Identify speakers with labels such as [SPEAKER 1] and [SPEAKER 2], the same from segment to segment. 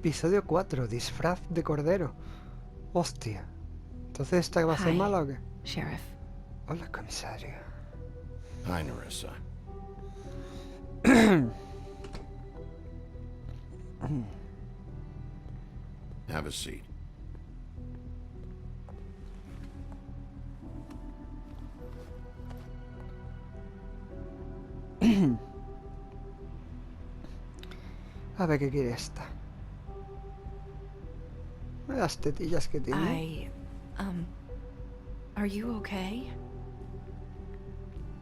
[SPEAKER 1] Episodio 4, disfraz de cordero. Hostia. ¿Entonces esta va a ser
[SPEAKER 2] Hi,
[SPEAKER 1] mala o qué?
[SPEAKER 2] Sheriff.
[SPEAKER 1] Hola, comisario.
[SPEAKER 3] Hi, Narissa. Have a seat.
[SPEAKER 1] A ver qué quiere esta. Las tetillas que tiene.
[SPEAKER 2] Are you okay?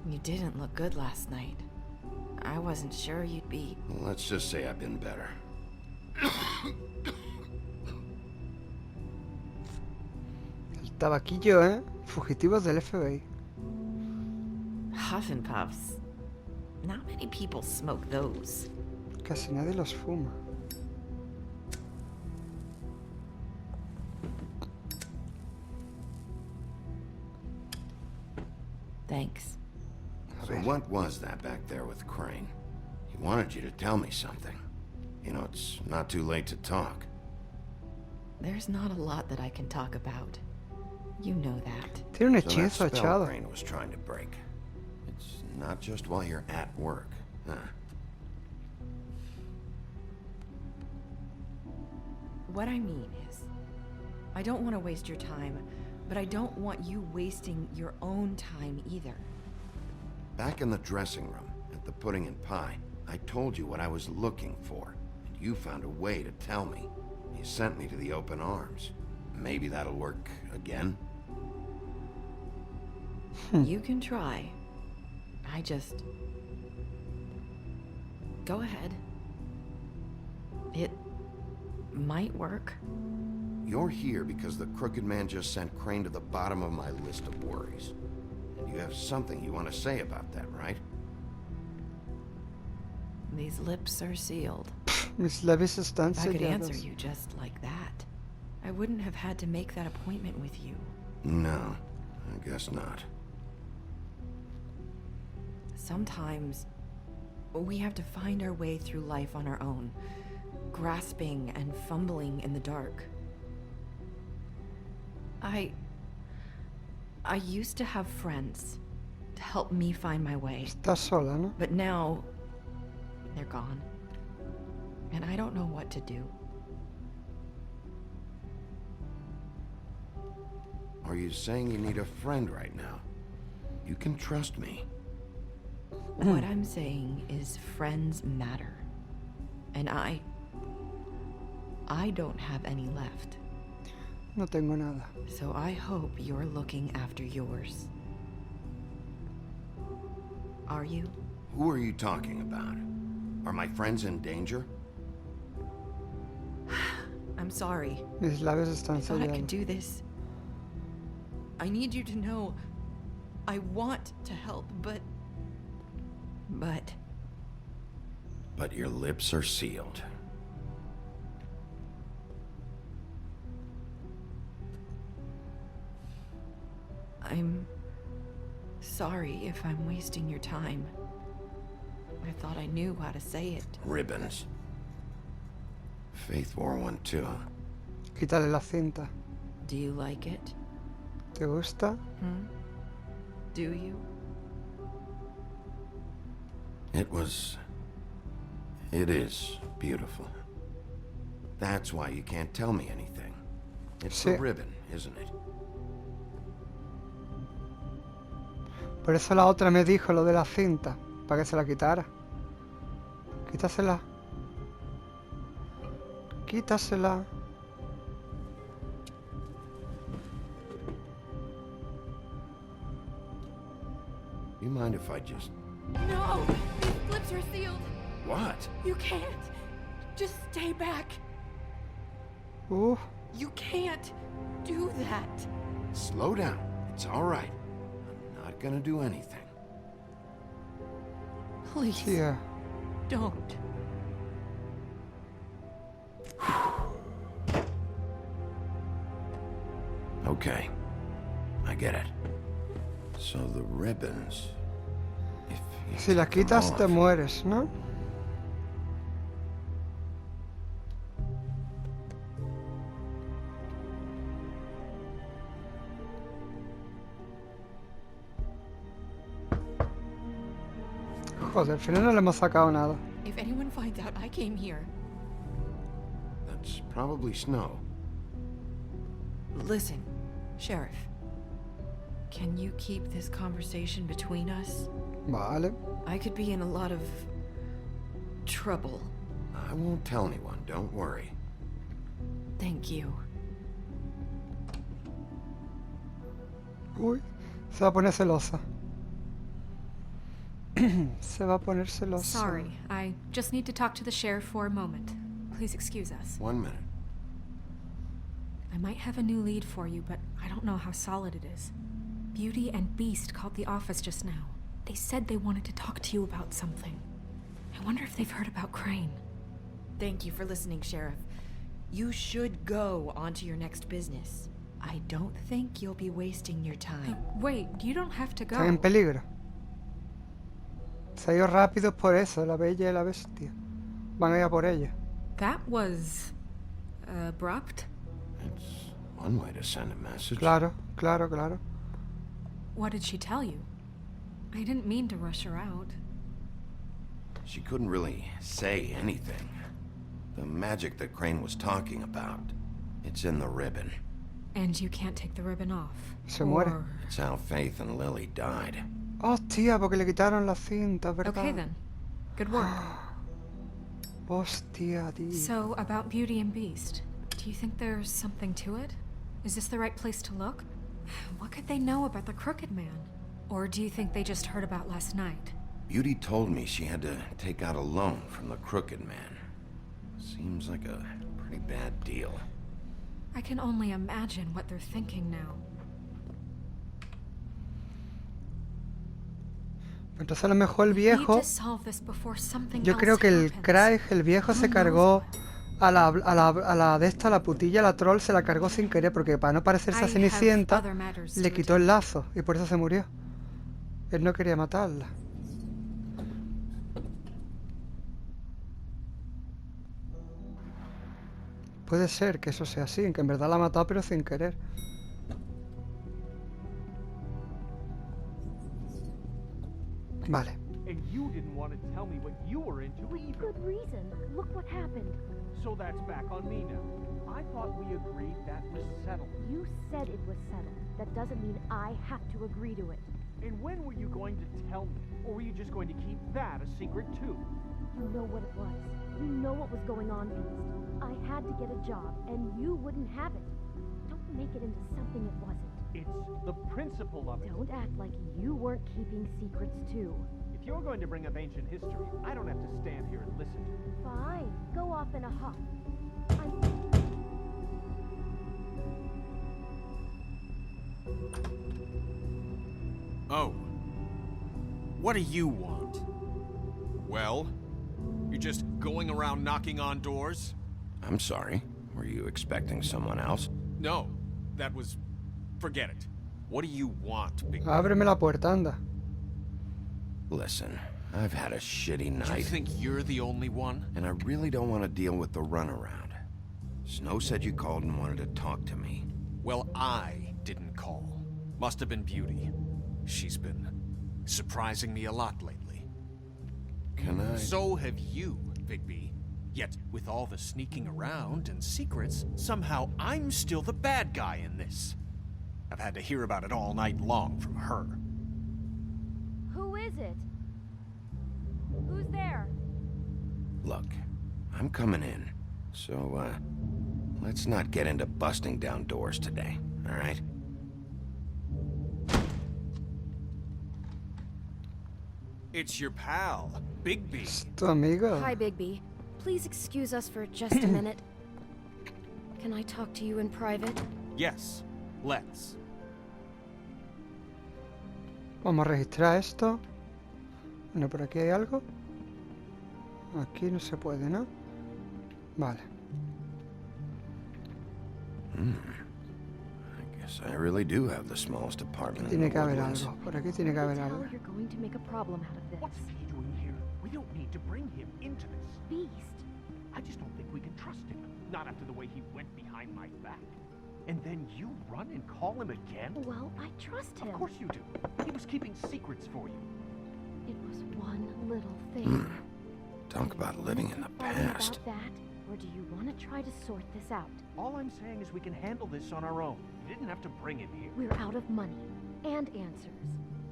[SPEAKER 2] You didn't look good last night. I wasn't sure you'd be...
[SPEAKER 3] Let's just say I've been better.
[SPEAKER 1] El tabaquillo, ¿eh? Fugitivos del FBI.
[SPEAKER 2] Huff and puffs. Not many people smoke those.
[SPEAKER 1] Casi nadie los fuma.
[SPEAKER 2] Thanks.
[SPEAKER 3] So what was that back there with Crane? He wanted you to tell me something. You know, it's not too late to talk.
[SPEAKER 2] There's not a lot that I can talk about. You know that.
[SPEAKER 1] Tiene un
[SPEAKER 3] So that
[SPEAKER 1] hechizo
[SPEAKER 3] spell
[SPEAKER 1] echado.
[SPEAKER 3] Crane was trying to break. It's not just while you're at work, huh?
[SPEAKER 2] What I mean is, I don't want to waste your time, but I don't want you wasting your own time either.
[SPEAKER 3] Back in the dressing room, at the pudding and pie, I told you what I was looking for, and you found a way to tell me. You sent me to the open arms. Maybe that'll work again?
[SPEAKER 2] You can try. I just... Go ahead. It might work.
[SPEAKER 3] You're here because the crooked man just sent Crane to the bottom of my list of worries. And you have something you want to say about that, right?
[SPEAKER 2] These lips are sealed.
[SPEAKER 1] Mis labios están
[SPEAKER 2] If I could answer
[SPEAKER 1] sellados.
[SPEAKER 2] you just like that, I wouldn't have had to make that appointment with you.
[SPEAKER 3] No, I guess not.
[SPEAKER 2] Sometimes we have to find our way through life on our own, grasping and fumbling in the dark. I used to have friends to help me find my way,
[SPEAKER 1] Estás sola, ¿no?
[SPEAKER 2] but now they're gone, and I don't know what to do.
[SPEAKER 3] Are you saying you need a friend right now? You can trust me.
[SPEAKER 2] What I'm saying is friends matter, and I don't have any left.
[SPEAKER 1] No tengo nada.
[SPEAKER 2] So I hope you're looking after yours. Are you?
[SPEAKER 3] Who are you talking about? Are my friends in danger?
[SPEAKER 2] I'm sorry.
[SPEAKER 1] Mis labios
[SPEAKER 2] I
[SPEAKER 1] están
[SPEAKER 2] thought I could
[SPEAKER 1] sellados.
[SPEAKER 2] do this. I need you to know I want to help, but...
[SPEAKER 3] But your lips are sealed.
[SPEAKER 2] I'm sorry if I'm wasting your time. I thought I knew how to say it.
[SPEAKER 3] Ribbons. Faith wore one too.
[SPEAKER 1] Quítale la cinta.
[SPEAKER 2] Do you like it?
[SPEAKER 1] ¿Te gusta?
[SPEAKER 2] Do you?
[SPEAKER 3] It is beautiful. That's why you can't tell me anything. It's the
[SPEAKER 1] Sí.
[SPEAKER 3] ribbon, isn't it?
[SPEAKER 1] Por eso la otra me dijo lo de la cinta, para que se la quitara. Quítasela. Quítasela.
[SPEAKER 3] You mind if I just...
[SPEAKER 2] No! These lips are sealed!
[SPEAKER 3] What?
[SPEAKER 2] You can't! Just stay back! You can't do that!
[SPEAKER 3] Slow down. It's all right. I'm not gonna do anything.
[SPEAKER 2] Please,
[SPEAKER 1] Tía.
[SPEAKER 2] don't.
[SPEAKER 3] Okay. I get it. So the ribbons... If you
[SPEAKER 1] Si la
[SPEAKER 3] take them
[SPEAKER 1] quitas te
[SPEAKER 3] off,
[SPEAKER 1] mueres, ¿no? Joder, al final no le hemos sacado nada.
[SPEAKER 2] If anyone finds out I came here...
[SPEAKER 3] That's probably snow.
[SPEAKER 2] Listen, Sheriff. Can you keep this conversation between us?
[SPEAKER 1] Vale.
[SPEAKER 2] I could be in a lot of... trouble.
[SPEAKER 3] I won't tell anyone, don't worry.
[SPEAKER 2] Thank you.
[SPEAKER 1] Uy, se va a poner celosa. Se va a poner celosa.
[SPEAKER 4] Sorry, I just need to talk to the sheriff for a moment. Please excuse us.
[SPEAKER 3] 1 minute.
[SPEAKER 4] I might have a new lead for you, but I don't know how solid it is. Beauty and Beast called the office just now. They said they wanted to talk to you about something. I wonder if they've heard about Crane.
[SPEAKER 2] Thank you for listening, Sheriff. You should go on to your next business. I don't think you'll be wasting your time.
[SPEAKER 4] Wait, you don't have to
[SPEAKER 1] Están en
[SPEAKER 4] go.
[SPEAKER 1] peligro. Se ha ido rápido por eso, la bella y la bestia. Van a ir a por ella.
[SPEAKER 4] That was... abrupt?
[SPEAKER 3] It's one way to send a message.
[SPEAKER 1] Claro, claro, claro.
[SPEAKER 4] What did she tell you? I didn't mean to rush her out.
[SPEAKER 3] She couldn't really say anything. The magic that Crane was talking about, it's in the ribbon.
[SPEAKER 4] And you can't take the ribbon off.
[SPEAKER 1] Se muere.
[SPEAKER 4] Or-
[SPEAKER 3] It's how Faith and Lily died.
[SPEAKER 1] Hostia, porque le quitaron la cinta, ¿verdad?
[SPEAKER 4] Okay then. Good work.
[SPEAKER 1] Hostia, tío.
[SPEAKER 4] So, about Beauty and Beast, do you think there's something to it? Is this the right place to look? What could they know about the Crooked Man? Or do you think they just heard about last night?
[SPEAKER 3] Beauty told me she had to take out a loan from the Crooked Man. Seems like a pretty bad deal.
[SPEAKER 4] I can only imagine what they're thinking now.
[SPEAKER 1] Entonces a lo mejor el
[SPEAKER 4] We need
[SPEAKER 1] viejo...
[SPEAKER 4] to solve this before something
[SPEAKER 1] Yo
[SPEAKER 4] else
[SPEAKER 1] creo que el
[SPEAKER 4] happens.
[SPEAKER 1] Craig, el viejo, se
[SPEAKER 4] Who
[SPEAKER 1] cargó
[SPEAKER 4] knows what?
[SPEAKER 1] a la de esta, la putilla, la troll, se la cargó sin querer, porque para no parecerse
[SPEAKER 4] I
[SPEAKER 1] a
[SPEAKER 4] have
[SPEAKER 1] Cenicienta,
[SPEAKER 4] other matters
[SPEAKER 1] le
[SPEAKER 4] to
[SPEAKER 1] quitó el
[SPEAKER 4] attend.
[SPEAKER 1] lazo, y por eso se murió. Él no quería matarla. Puede ser que eso sea así, en que en verdad la ha matado pero sin querer. Vale.
[SPEAKER 5] And you didn't want to tell me what you were into either.
[SPEAKER 6] Good reason. Look what happened.
[SPEAKER 5] So that's back on me now. I thought we agreed that was settled.
[SPEAKER 6] You said it was settled. That doesn't mean I have to agree to it.
[SPEAKER 5] And when were you going to tell me? Or were you just going to keep that a secret too?
[SPEAKER 6] You know what it was. You know what was going on, Beast. I had to get a job, and you wouldn't have it. Don't make it into something it wasn't.
[SPEAKER 5] It's the principle of it.
[SPEAKER 6] Don't act like you weren't keeping secrets, too.
[SPEAKER 5] If you're going to bring up ancient history, I don't have to stand here and listen to it.
[SPEAKER 6] Fine. Go off in a huff.
[SPEAKER 7] Oh. What do you want? Well, you're just going around knocking on doors?
[SPEAKER 3] I'm sorry. Were you expecting someone else?
[SPEAKER 7] No, that was... forget it. What do you want, Big...
[SPEAKER 1] Ábreme la puerta, anda.
[SPEAKER 3] Listen, I've had a shitty
[SPEAKER 7] Do you
[SPEAKER 3] night,
[SPEAKER 7] think you're the only one?
[SPEAKER 3] and I really don't want to deal with the runaround. Snow said you called and wanted to talk to me.
[SPEAKER 7] Well, I didn't call. Must have been Beauty. She's been surprising me a lot lately.
[SPEAKER 3] Can I...
[SPEAKER 7] So have you, Bigby. Yet, with all the sneaking around and secrets, somehow I'm still the bad guy in this. I've had to hear about it all night long from her.
[SPEAKER 6] Who is it? Who's there?
[SPEAKER 3] Look, I'm coming in. So, let's not get into busting down doors today, all right?
[SPEAKER 7] It's your pal, Bigby.
[SPEAKER 1] ¿Es tu amigo?
[SPEAKER 6] Hi, Bigby. Please excuse us for just a minute. Can I talk to you in private?
[SPEAKER 7] Yes, let's.
[SPEAKER 1] Vamos a registrar esto. Bueno, por aquí hay algo. Aquí no se puede, ¿no? Vale.
[SPEAKER 3] I guess I really do have the smallest apartment in
[SPEAKER 1] Tiene
[SPEAKER 3] the
[SPEAKER 1] que haber
[SPEAKER 3] woodlands.
[SPEAKER 1] algo. Por aquí tiene que haber
[SPEAKER 6] Tell
[SPEAKER 1] algo.
[SPEAKER 6] you're going to make a problem out of this.
[SPEAKER 5] What's he doing here? We don't need to bring him into this.
[SPEAKER 6] Beast.
[SPEAKER 5] I just don't think we can trust him. Not after the way he went behind my back. And then you run and call him again?
[SPEAKER 6] Well, I trust him.
[SPEAKER 5] Of course you do. He was keeping secrets for you.
[SPEAKER 6] It was one little thing.
[SPEAKER 3] Talk about living in the past.
[SPEAKER 6] About that, or do you want to try to sort this out?
[SPEAKER 5] All I'm saying is we can handle this on our own. You didn't have to bring him here.
[SPEAKER 6] We're out of money and answers.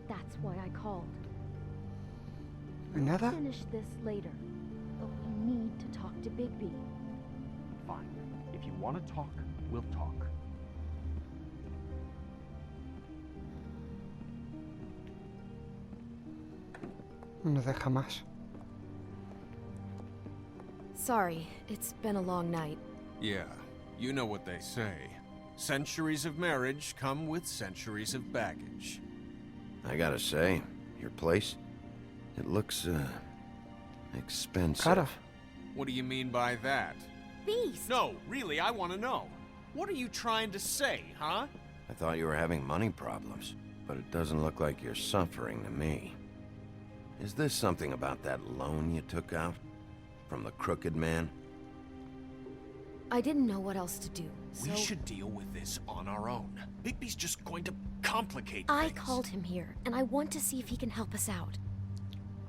[SPEAKER 6] That's why I called.
[SPEAKER 1] Nada.
[SPEAKER 6] Finish this later, but we need to talk to Bigby.
[SPEAKER 5] Fine. If you want to talk, we'll talk.
[SPEAKER 1] No nos deja más.
[SPEAKER 2] Sorry, it's been a long night.
[SPEAKER 7] Yeah, you know what they say. Centuries of marriage come with centuries of baggage.
[SPEAKER 3] I gotta say, your place, it looks, expensive.
[SPEAKER 1] Cara.
[SPEAKER 7] What do you mean by that?
[SPEAKER 2] Beast!
[SPEAKER 7] No, really, I want to know. What are you trying to say, huh?
[SPEAKER 3] I thought you were having money problems, but it doesn't look like you're suffering to me. Is this something about that loan you took out? From the crooked man?
[SPEAKER 2] I didn't know what else to do, so...
[SPEAKER 7] We should deal with this on our own. Bigby's just going to complicate
[SPEAKER 2] I
[SPEAKER 7] things.
[SPEAKER 2] called him here, and I want to see if he can help us out.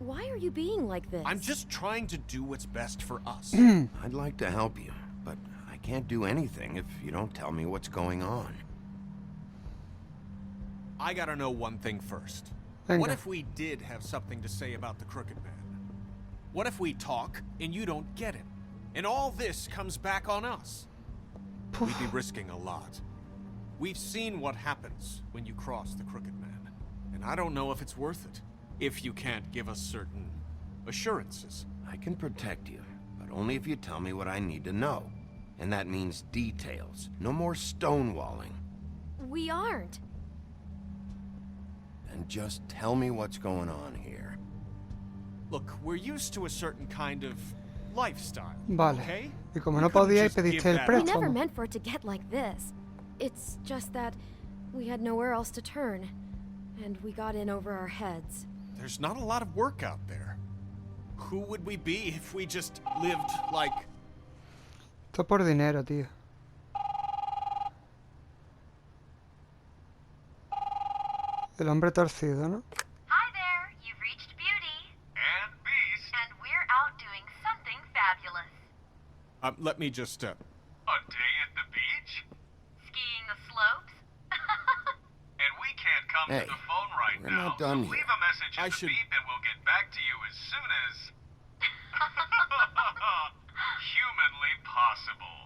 [SPEAKER 2] Why are you being like this?
[SPEAKER 7] I'm just trying to do what's best for us.
[SPEAKER 3] I'd like to help you, but I can't do anything if you don't tell me what's going on.
[SPEAKER 7] I gotta know one thing first.
[SPEAKER 1] Venga.
[SPEAKER 7] What if we did have something to say about the Crooked Man? What if we talk and you don't get it? And all this comes back on us? We'd be risking a lot. We've seen what happens when you cross the Crooked Man. And I don't know if it's worth it. If you can't give us certain assurances.
[SPEAKER 3] I can protect you, but only if you tell me what I need to know. And that means details. No more stonewalling.
[SPEAKER 2] We aren't.
[SPEAKER 3] And just tell me what's going on here.
[SPEAKER 7] Look, we're used to a certain kind of lifestyle,
[SPEAKER 1] Vale.
[SPEAKER 7] okay?
[SPEAKER 1] Y como
[SPEAKER 7] We
[SPEAKER 1] no
[SPEAKER 7] couldn't
[SPEAKER 1] podía y
[SPEAKER 7] just give
[SPEAKER 1] pediste el
[SPEAKER 7] that
[SPEAKER 2] We
[SPEAKER 7] up.
[SPEAKER 2] never
[SPEAKER 1] préstamo.
[SPEAKER 2] meant for it to get like this. It's just that we had nowhere else to turn, and we got in over our heads.
[SPEAKER 7] There's not a lot of work out there. Who would we be if we just lived like...
[SPEAKER 1] Esto por dinero, tío. El hombre torcido, ¿no?
[SPEAKER 8] Hi there, you've reached Beauty. And Beast. And we're out doing something fabulous.
[SPEAKER 7] let me just,
[SPEAKER 8] A day at the beach? Skiing the slopes? And we can't come
[SPEAKER 3] Hey,
[SPEAKER 8] to the phone right
[SPEAKER 3] we're
[SPEAKER 8] now.
[SPEAKER 3] not done
[SPEAKER 8] so
[SPEAKER 3] yet.
[SPEAKER 8] leave a message
[SPEAKER 7] I
[SPEAKER 8] at the
[SPEAKER 7] should-
[SPEAKER 8] beep and we'll get back to you as soon as... humanly possible.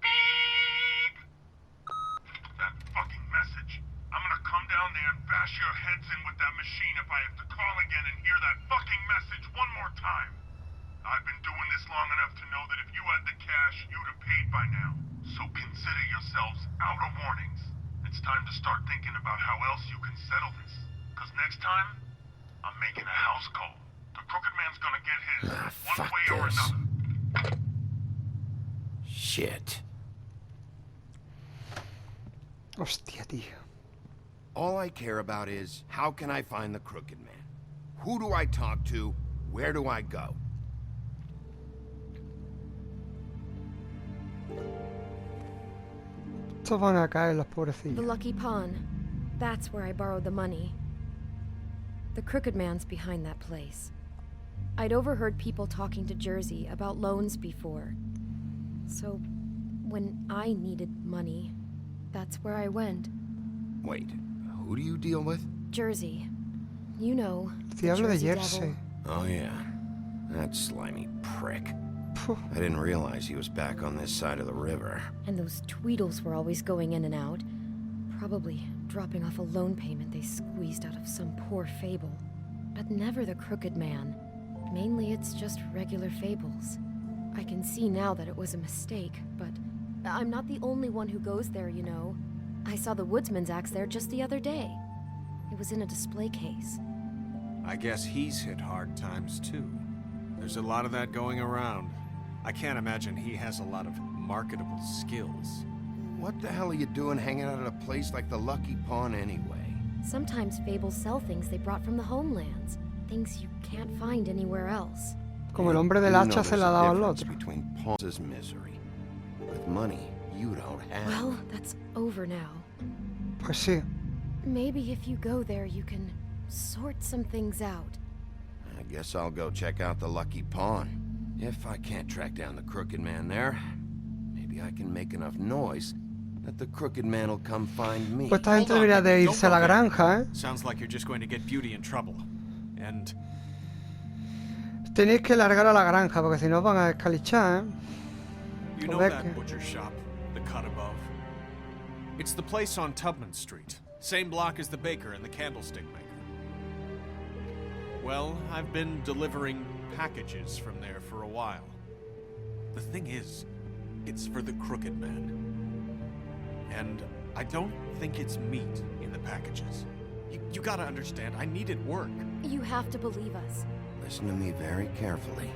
[SPEAKER 8] Beep! That fucking message. I'm gonna come down there and bash your heads in with that machine if I have to call again and hear that fucking message one more time. I've been doing this long enough to know that if you had the cash, you'd have paid by now. So consider yourselves out of warnings. It's time to start thinking about how else you can settle this. Because next time, I'm making a house call. The Crooked Man's gonna get his, one
[SPEAKER 3] fuck
[SPEAKER 8] way or
[SPEAKER 3] this.
[SPEAKER 8] another.
[SPEAKER 3] Shit.
[SPEAKER 1] Hostia, tío.
[SPEAKER 3] All I care about is, how can I find the Crooked Man? Who do I talk to? Where do I go?
[SPEAKER 1] Estos van a caer los
[SPEAKER 2] The
[SPEAKER 1] pobrecillos.
[SPEAKER 2] Lucky Pawn. That's where I borrowed the money. The Crooked Man's behind that place. I'd overheard people talking to Jersey about loans before. So, when I needed money, that's where I went.
[SPEAKER 3] Wait, who do you deal with?
[SPEAKER 2] Jersey. You know, the
[SPEAKER 1] Diablo de
[SPEAKER 2] Jersey
[SPEAKER 1] Jersey.
[SPEAKER 2] Devil.
[SPEAKER 3] Oh yeah, that slimy prick.
[SPEAKER 1] Puf.
[SPEAKER 3] I didn't realize he was back on this side of the river.
[SPEAKER 2] And those Tweedles were always going in and out. Probably dropping off a loan payment they squeezed out of some poor fable. But never the Crooked Man. Mainly it's just regular fables. I can see now that it was a mistake, but I'm not the only one who goes there, you know. I saw the Woodsman's axe there just the other day. It was in a display case.
[SPEAKER 7] I guess he's hit hard times too. There's a lot of that going around. I can't imagine he has a lot of marketable skills.
[SPEAKER 3] What the hell are you doing hanging out at a place like the Lucky Pawn anyway?
[SPEAKER 2] Sometimes fables sell things they brought from the homelands. Things you can't find anywhere else.
[SPEAKER 1] Como el hombre del
[SPEAKER 3] You
[SPEAKER 1] hacha
[SPEAKER 3] know
[SPEAKER 1] se
[SPEAKER 3] there's
[SPEAKER 1] la
[SPEAKER 3] a
[SPEAKER 1] daba al
[SPEAKER 3] difference
[SPEAKER 1] otro.
[SPEAKER 3] between Paul's misery. With money, you don't have.
[SPEAKER 2] Well, that's over now.
[SPEAKER 1] Pues sí.
[SPEAKER 2] Maybe if you go there, you can sort some things out.
[SPEAKER 3] I guess I'll go check out the Lucky Pawn. If I can't track down the Crooked Man there, maybe I can make enough noise that the Crooked Man will come find me.
[SPEAKER 1] Pues esta gente debería de irse a la granja, ¿eh?
[SPEAKER 7] Sounds like you're just going to get Beauty in trouble. And
[SPEAKER 1] Tenéis que largar a la granja, porque si no os van a escalichar, ¿eh?
[SPEAKER 7] you know that butcher shop, the cut above? It's the place on Tubman Street. Same block as the baker and the candlestick maker. Well, I've been delivering packages from there for a while. The thing is, it's for the Crooked Man. And I don't think it's meat in the packages. You gotta understand, I needed work.
[SPEAKER 2] You have to believe us.
[SPEAKER 3] Listen to me very carefully.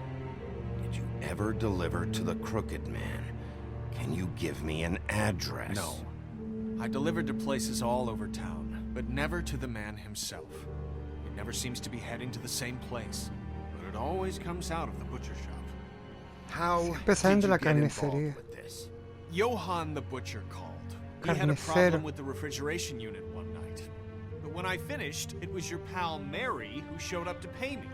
[SPEAKER 3] Did you ever deliver to the Crooked Man? Can you give me an address?
[SPEAKER 7] No. I delivered to places all over town, but never to the man himself. It never seems to be heading to the same place, but it always comes out of the butcher shop.
[SPEAKER 3] How
[SPEAKER 1] Empezando
[SPEAKER 3] did you
[SPEAKER 1] la
[SPEAKER 3] get involved
[SPEAKER 1] carnicería.
[SPEAKER 3] with this?
[SPEAKER 7] Johann the butcher called. He had a
[SPEAKER 1] Carnicero.
[SPEAKER 7] problem with the refrigeration unit one night. But when I finished, it was your pal Mary who showed up to pay me.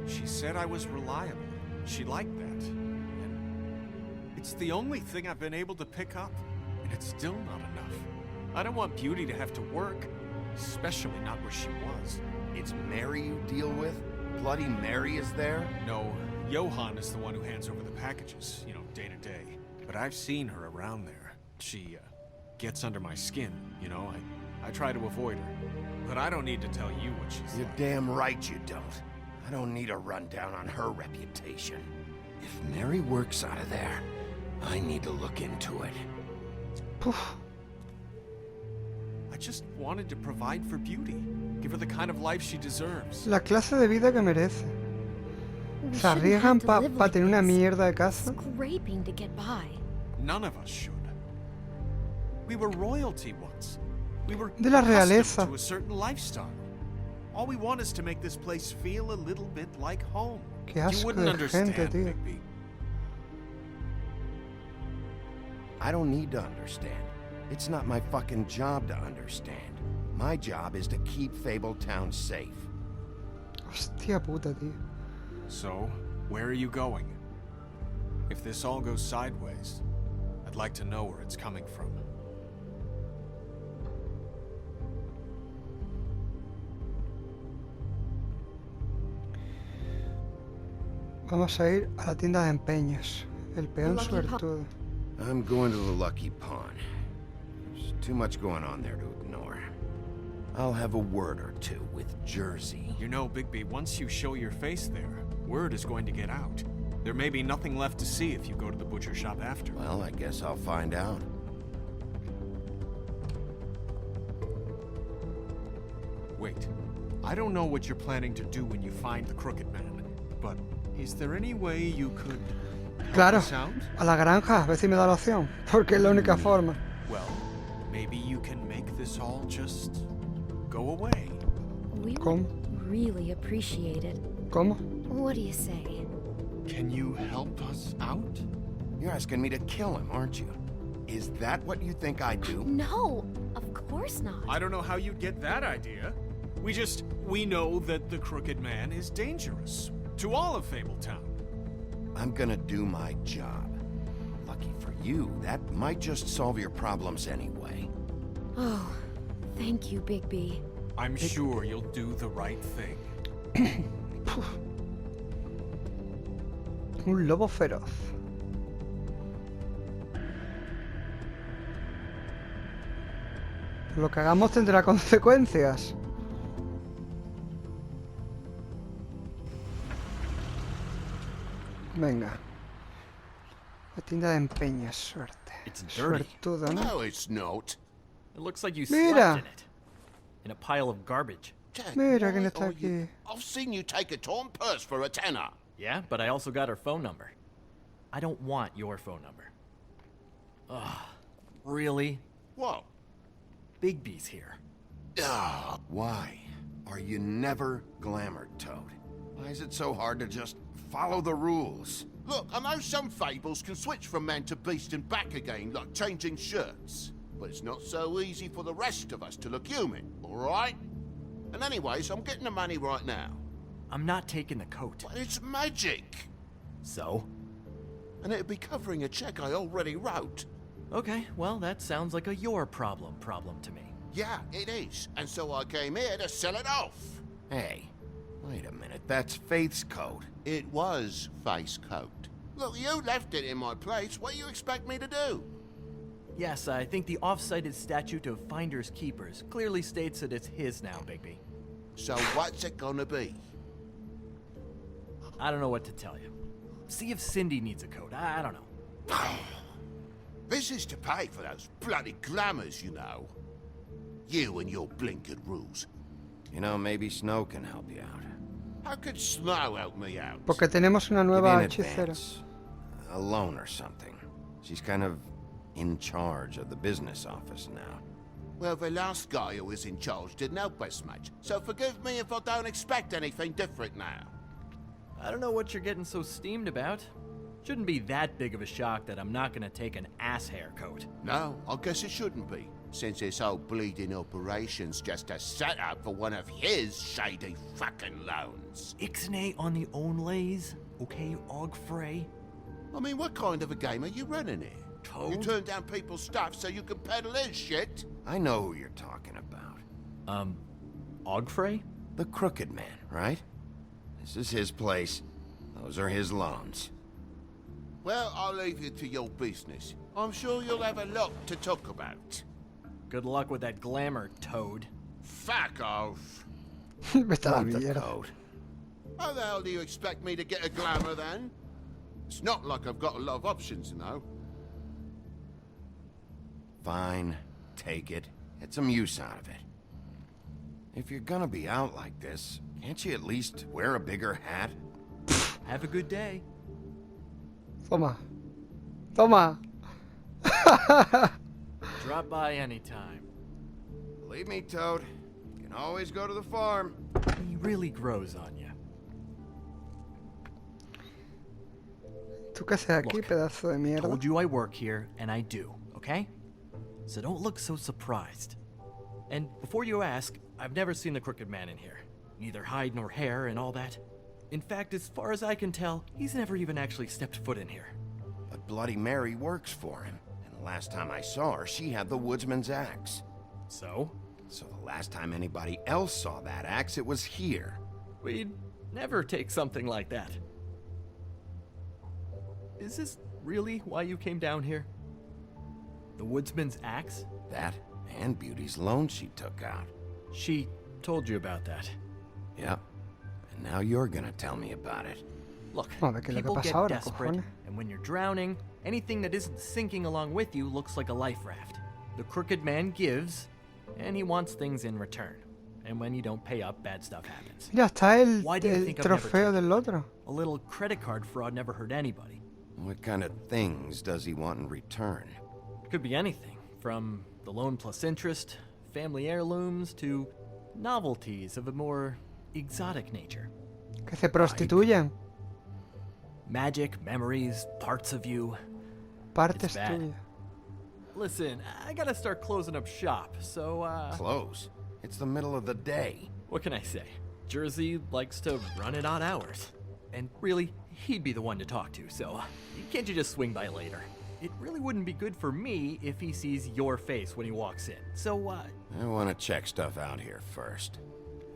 [SPEAKER 7] She said I was reliable. She liked that. And it's the only thing I've been able to pick up, and it's still not enough. I don't want Beauty to have to work, especially not where she was.
[SPEAKER 3] It's Mary you deal with? Bloody Mary is there?
[SPEAKER 7] No, Johann is the one who hands over the packages, you know, day to day. But I've seen her around there. She, gets under my skin, you know. I try to avoid her. But I don't need to tell you what she's
[SPEAKER 3] You're
[SPEAKER 7] like.
[SPEAKER 3] damn right you don't. I don't need a rundown on her reputation. If Mary works out of there, I need to look into it.
[SPEAKER 1] Puf.
[SPEAKER 7] I just wanted to provide for Beauty. Give her the kind of life she deserves.
[SPEAKER 1] La clase de vida que merece.
[SPEAKER 2] We
[SPEAKER 1] Se
[SPEAKER 2] shouldn't
[SPEAKER 1] arriesgan
[SPEAKER 2] have to
[SPEAKER 1] para
[SPEAKER 2] live like
[SPEAKER 1] tener una
[SPEAKER 2] this.
[SPEAKER 1] mierda de casa.
[SPEAKER 2] Scraping to get by.
[SPEAKER 7] None of us should. We were royalty once. We were
[SPEAKER 1] De la
[SPEAKER 7] accustomed
[SPEAKER 1] realeza.
[SPEAKER 7] to a certain lifestyle. All we want is to make this place feel a little bit like home.
[SPEAKER 1] Qué
[SPEAKER 7] You
[SPEAKER 1] asco
[SPEAKER 7] wouldn't
[SPEAKER 1] de
[SPEAKER 7] understand,
[SPEAKER 1] gente, tío.
[SPEAKER 7] Bigby.
[SPEAKER 3] I don't need to understand. It's not my fucking job to understand. My job is to keep Fabletown safe.
[SPEAKER 1] Hostia puta, tío.
[SPEAKER 7] So, where are you going? If this all goes sideways, I'd like to know where it's coming from.
[SPEAKER 1] Vamos a ir a la tienda de empeños. El peón
[SPEAKER 2] Lucky
[SPEAKER 1] suertudo.
[SPEAKER 3] I'm going to the Lucky Pawn. There's too much going on there to ignore. I'll have a word or two with Jersey.
[SPEAKER 7] You know, Bigby, once you show your face there, word is going to get out. There may be nothing left to see if you go to the butcher shop after.
[SPEAKER 3] Well, I guess I'll find out.
[SPEAKER 7] Wait, I don't know what you're planning to do when you find the Crooked Man, but is there any way you could help
[SPEAKER 1] Claro,
[SPEAKER 7] us out?
[SPEAKER 1] a la granja, a ver si me da la opción. Porque es la única forma.
[SPEAKER 7] Well, maybe you can make this all just go away.
[SPEAKER 2] We
[SPEAKER 1] ¿Cómo?
[SPEAKER 2] would really appreciate it.
[SPEAKER 1] ¿Cómo?
[SPEAKER 2] What do you say?
[SPEAKER 7] Can you help us out?
[SPEAKER 3] You're asking me to kill him, aren't you? Is that what you think I do?
[SPEAKER 2] No, of course not.
[SPEAKER 7] I don't know how you'd get that idea. We know that the Crooked Man is dangerous to all of Fabletown.
[SPEAKER 3] I'm gonna do my job. Lucky for you, that might just solve your problems anyway.
[SPEAKER 2] Oh, thank you, Bigby.
[SPEAKER 7] I'm sure you'll do the right thing.
[SPEAKER 1] Un lobo feroz. Lo que hagamos tendrá consecuencias. Venga. La tienda de empeños, suerte.
[SPEAKER 9] It's dirty.
[SPEAKER 1] Suertudo, ¿no?
[SPEAKER 8] No, it's not.
[SPEAKER 9] It looks like you
[SPEAKER 1] Mira.
[SPEAKER 9] slept in it. In a pile of garbage.
[SPEAKER 8] Jack,
[SPEAKER 1] Mira quién
[SPEAKER 8] why
[SPEAKER 1] está
[SPEAKER 8] are you-
[SPEAKER 1] aquí.
[SPEAKER 8] I've seen you take a torn purse for a tenner.
[SPEAKER 9] Yeah, but I also got her phone number. I don't want your phone number. Ugh. Really?
[SPEAKER 8] What?
[SPEAKER 9] Bigby's here.
[SPEAKER 8] Ah,
[SPEAKER 3] Why are you never glamored, Toad? Why is it so hard to just follow the rules?
[SPEAKER 8] look, I know some fables can switch from man to beast and back again, like changing shirts. But it's not so easy for the rest of us to look human, all right?
[SPEAKER 10] And anyways, I'm getting the money right now.
[SPEAKER 9] I'm not taking the coat.
[SPEAKER 10] But it's magic.
[SPEAKER 9] So?
[SPEAKER 10] And it'd be covering a check I already wrote.
[SPEAKER 9] Okay, well, that sounds like a your problem to me.
[SPEAKER 10] Yeah, it is. And so I came here to sell it off.
[SPEAKER 3] Hey, wait a minute. That's Faith's coat.
[SPEAKER 10] It was Faith's coat. Look, you left it in my place. What do you expect me to do?
[SPEAKER 9] Yes, I think the off-cited statute of Finders Keepers clearly states that it's his now, Bigby.
[SPEAKER 10] So what's it gonna be?
[SPEAKER 9] I don't know what to tell you. See if Cindy needs a coat. I don't know.
[SPEAKER 10] This is to pay for those bloody glamours, you know. You and your blinkered rules.
[SPEAKER 3] You know, maybe Snow can help you out.
[SPEAKER 10] How could Snow help me out?
[SPEAKER 1] Porque tenemos una
[SPEAKER 3] Give you
[SPEAKER 1] nueva
[SPEAKER 3] an
[SPEAKER 1] hechicera.
[SPEAKER 3] advance, a loan or something. She's kind of in charge of the business office now.
[SPEAKER 10] Well, the last guy who was in charge didn't help us much, so forgive me if I don't expect anything different now.
[SPEAKER 9] I don't know what you're getting so steamed about. Shouldn't be that big of a shock that I'm not gonna take an ass hair coat.
[SPEAKER 10] No, I guess it shouldn't be, since this whole bleeding operation's just a setup for one of his shady fucking loans.
[SPEAKER 9] Ixnay on the own lays, okay, Og Frey?
[SPEAKER 10] I mean, what kind of a game are you running here?
[SPEAKER 9] Toad?
[SPEAKER 10] You turn down people's stuff so you can peddle his shit?
[SPEAKER 3] I know who you're talking about.
[SPEAKER 9] Og Frey?
[SPEAKER 3] The Crooked Man, right? This is his place. Those are his loans.
[SPEAKER 10] Well, I'll leave you to your business. I'm sure you'll have a lot to talk about.
[SPEAKER 9] Good luck with that glamour, Toad.
[SPEAKER 10] Fuck off.
[SPEAKER 1] Vete a la
[SPEAKER 3] Want the
[SPEAKER 1] mierda.
[SPEAKER 3] coat.
[SPEAKER 10] How the hell do you expect me to get a glamour then? It's not like I've got a lot of options, you know.
[SPEAKER 3] Fine. Take it. Get some use out of it. If you're gonna be out like this, can't you at least wear a bigger hat?
[SPEAKER 9] Have a good day.
[SPEAKER 1] Toma. Toma.
[SPEAKER 9] Drop by anytime.
[SPEAKER 3] Believe me, Toad. You can always go to the farm.
[SPEAKER 9] He really grows on you.
[SPEAKER 1] ¿Tú qué haces aquí,
[SPEAKER 9] Look,
[SPEAKER 1] pedazo de mierda?
[SPEAKER 9] Told you I work here, and I do, okay? So don't look so surprised. And before you ask, I've never seen the Crooked Man in here. Neither hide nor hair and all that. In fact, as far as I can tell, he's never even actually stepped foot in here.
[SPEAKER 3] But Bloody Mary works for him. And the last time I saw her, she had the woodsman's axe.
[SPEAKER 9] So?
[SPEAKER 3] So the last time anybody else saw that axe, it was here.
[SPEAKER 9] We'd never take something like that. Is this really why you came down here? The woodsman's axe?
[SPEAKER 3] That and Beauty's loan she took out.
[SPEAKER 9] She told you about that.
[SPEAKER 3] Yep. And now you're gonna tell me about it.
[SPEAKER 9] Look,
[SPEAKER 1] A ver, ¿qué es lo que
[SPEAKER 9] people
[SPEAKER 1] pasa
[SPEAKER 9] get
[SPEAKER 1] ahora,
[SPEAKER 9] desperate,
[SPEAKER 1] cojones?
[SPEAKER 9] and when you're drowning, anything that isn't sinking along with you looks like a life raft. The Crooked Man gives, and he wants things in return. And when you don't pay up, bad stuff happens.
[SPEAKER 1] Mira, está el,
[SPEAKER 9] Why do you
[SPEAKER 1] el
[SPEAKER 9] think I've never
[SPEAKER 1] trofeo
[SPEAKER 9] taken
[SPEAKER 1] del otro.
[SPEAKER 9] A little credit card fraud never hurt anybody.
[SPEAKER 3] What kind of things does he want in return?
[SPEAKER 9] Could be anything, from the loan plus interest, family heirlooms, to novelties of a more exotic nature.
[SPEAKER 1] Que se prostituyan.
[SPEAKER 9] Magic, memories, parts of you.
[SPEAKER 1] Partes
[SPEAKER 9] It's bad.
[SPEAKER 1] tuyas.
[SPEAKER 9] Listen, I gotta start closing up shop, so,
[SPEAKER 3] Close. It's the middle of the day.
[SPEAKER 9] what can I say? Jersey likes to run at odd hours. And really, he'd be the one to talk to, so can't you just swing by later? It really wouldn't be good for me if he sees your face when he walks in. So,
[SPEAKER 3] I want to check stuff out here first.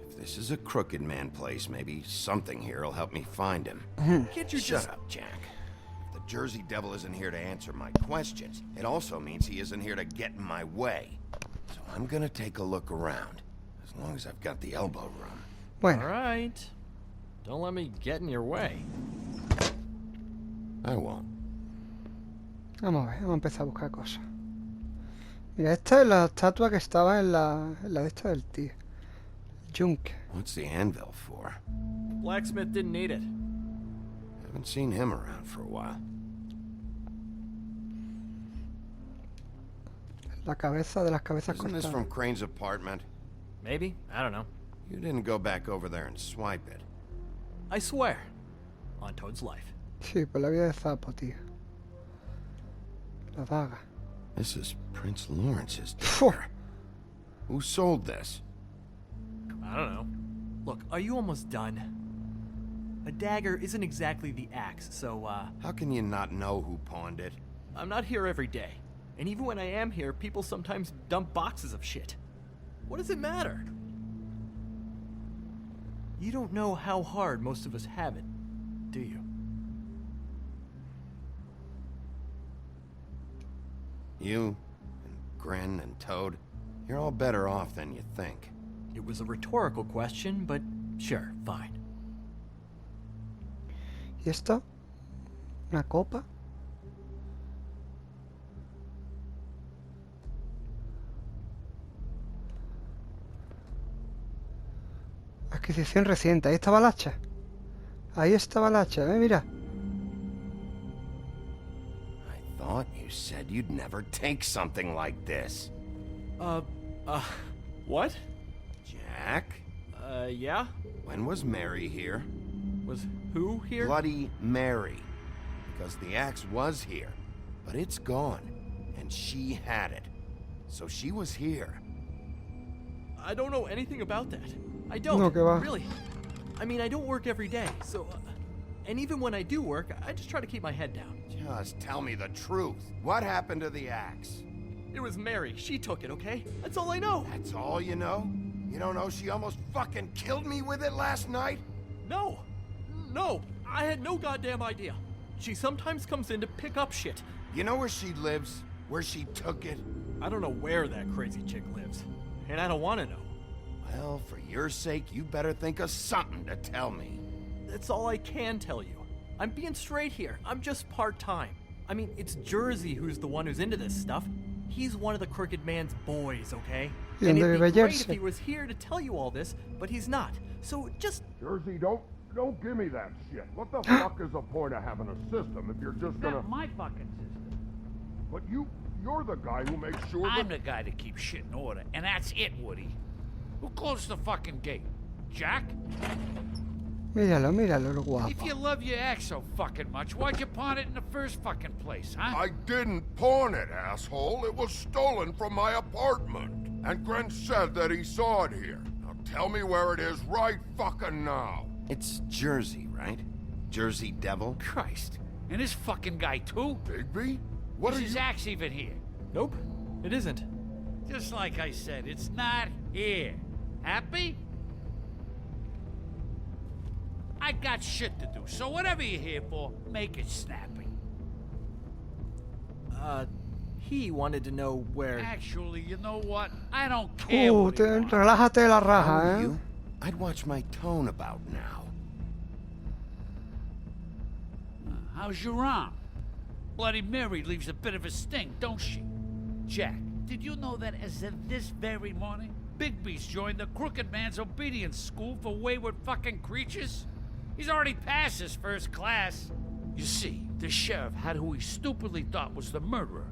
[SPEAKER 3] If this is a Crooked Man place, maybe something here will help me find him.
[SPEAKER 9] can't you
[SPEAKER 3] Shut
[SPEAKER 9] just...
[SPEAKER 3] up, Jack. If the Jersey Devil isn't here to answer my questions, it also means he isn't here to get in my way. So I'm gonna take a look around, as long as I've got the elbow room.
[SPEAKER 1] Bueno,
[SPEAKER 9] Alright. Don't let me get in your way.
[SPEAKER 3] I won't.
[SPEAKER 1] vamos a ver, vamos a empezar a buscar cosas. Mira, esta es la estatua que estaba en la de esta del tío. Yunque.
[SPEAKER 3] What's the anvil for?
[SPEAKER 9] Blacksmith didn't need it.
[SPEAKER 3] Haven't seen him around for a while.
[SPEAKER 1] La cabeza de las cabezas
[SPEAKER 3] Isn't this
[SPEAKER 1] cortadas.
[SPEAKER 3] from Crane's apartment?
[SPEAKER 9] Maybe. I don't know.
[SPEAKER 3] You didn't go back over there and swipe it.
[SPEAKER 9] I swear. On Toad's life.
[SPEAKER 1] Sí, por la vida de Zapo, tío. La daga.
[SPEAKER 3] This is Prince Lawrence's
[SPEAKER 1] Phew.
[SPEAKER 3] dagger. Who sold this?
[SPEAKER 9] I don't know. Look, are you almost done? A dagger isn't exactly the axe, so,
[SPEAKER 3] How can you not know who pawned it?
[SPEAKER 9] I'm not here every day. And even when I am here, people sometimes dump boxes of shit. What does it matter? You don't know how hard most of us have it, do you?
[SPEAKER 3] You, and Grin, and Toad, you're all better off than you think.
[SPEAKER 9] It was a rhetorical question, but sure, fine.
[SPEAKER 1] ¿Y esto? ¿Una copa? Adquisición reciente. Ahí estaba el hacha. Ahí estaba el hacha. Mira.
[SPEAKER 3] I thought you said you'd never take something like this.
[SPEAKER 9] What?
[SPEAKER 3] Jack?
[SPEAKER 9] Yeah?
[SPEAKER 3] When was Mary here?
[SPEAKER 9] Was who here?
[SPEAKER 3] Bloody Mary. Because the axe was here, but it's gone, and she had it. So she was here.
[SPEAKER 9] I don't know anything about that. I don't,
[SPEAKER 1] No, que va.
[SPEAKER 9] really. I mean, I don't work every day, so... and even when I do work, I just try to keep my head down.
[SPEAKER 3] Just tell me the truth. What happened to the axe?
[SPEAKER 9] It was Mary. She took it, okay? That's all I know.
[SPEAKER 3] That's all you know? You don't know she almost fucking killed me with it last night?
[SPEAKER 9] No. No. I had no goddamn idea. She sometimes comes in to pick up shit.
[SPEAKER 3] You know where she lives? Where she took it?
[SPEAKER 9] I don't know where that crazy chick lives. And I don't want to know.
[SPEAKER 3] Well, for your sake, you better think of something to tell me.
[SPEAKER 9] That's all I can tell you. I'm being straight here. I'm just part-time. I mean, it's Jersey who's the one who's into this stuff. He's one of the Crooked Man's boys, okay?
[SPEAKER 1] Y
[SPEAKER 9] And
[SPEAKER 1] donde
[SPEAKER 9] it'd be
[SPEAKER 1] vive
[SPEAKER 9] great if
[SPEAKER 1] Jersey.
[SPEAKER 9] he was here to tell you all this, but he's not. So just...
[SPEAKER 8] Jersey, don't give me that shit. What the fuck is the point of having a system if you're just gonna...
[SPEAKER 11] Not my fucking system.
[SPEAKER 8] But you're the guy who makes sure
[SPEAKER 11] I'm
[SPEAKER 8] that...
[SPEAKER 11] the guy that keeps shit in order, and that's it, Woody. Who closed the fucking gate? Jack?
[SPEAKER 1] Míralo, míralo, lo guapo.
[SPEAKER 11] If you love your ex so fucking much, why'd you pawn it in the first fucking place, huh?
[SPEAKER 8] I didn't pawn it, asshole. It was stolen from my apartment. And Gren said that he saw it here. Now tell me where it is right fucking now.
[SPEAKER 3] It's Jersey, right? Jersey Devil?
[SPEAKER 11] Christ. And this fucking guy, too?
[SPEAKER 8] Bigby? What
[SPEAKER 11] Is
[SPEAKER 8] are
[SPEAKER 11] his
[SPEAKER 8] you...
[SPEAKER 11] axe even here?
[SPEAKER 9] Nope, it isn't.
[SPEAKER 11] Just like I said, it's not here. Happy? I got shit to do, so whatever you're here for, make it snappy.
[SPEAKER 9] He wanted to know where...
[SPEAKER 11] Actually, you know what? I don't care what he wants.
[SPEAKER 1] Relájate la
[SPEAKER 3] How
[SPEAKER 1] raja,
[SPEAKER 3] are
[SPEAKER 1] ¿eh?
[SPEAKER 3] you? I'd watch my tone about now.
[SPEAKER 11] How's your arm? Bloody Mary leaves a bit of a sting, don't she? Jack, did you know that as of this very morning, Bigby's joined the Crooked Man's obedience school for wayward fucking creatures? He's already passed his first class. You see, the sheriff had who he stupidly thought was the murderer.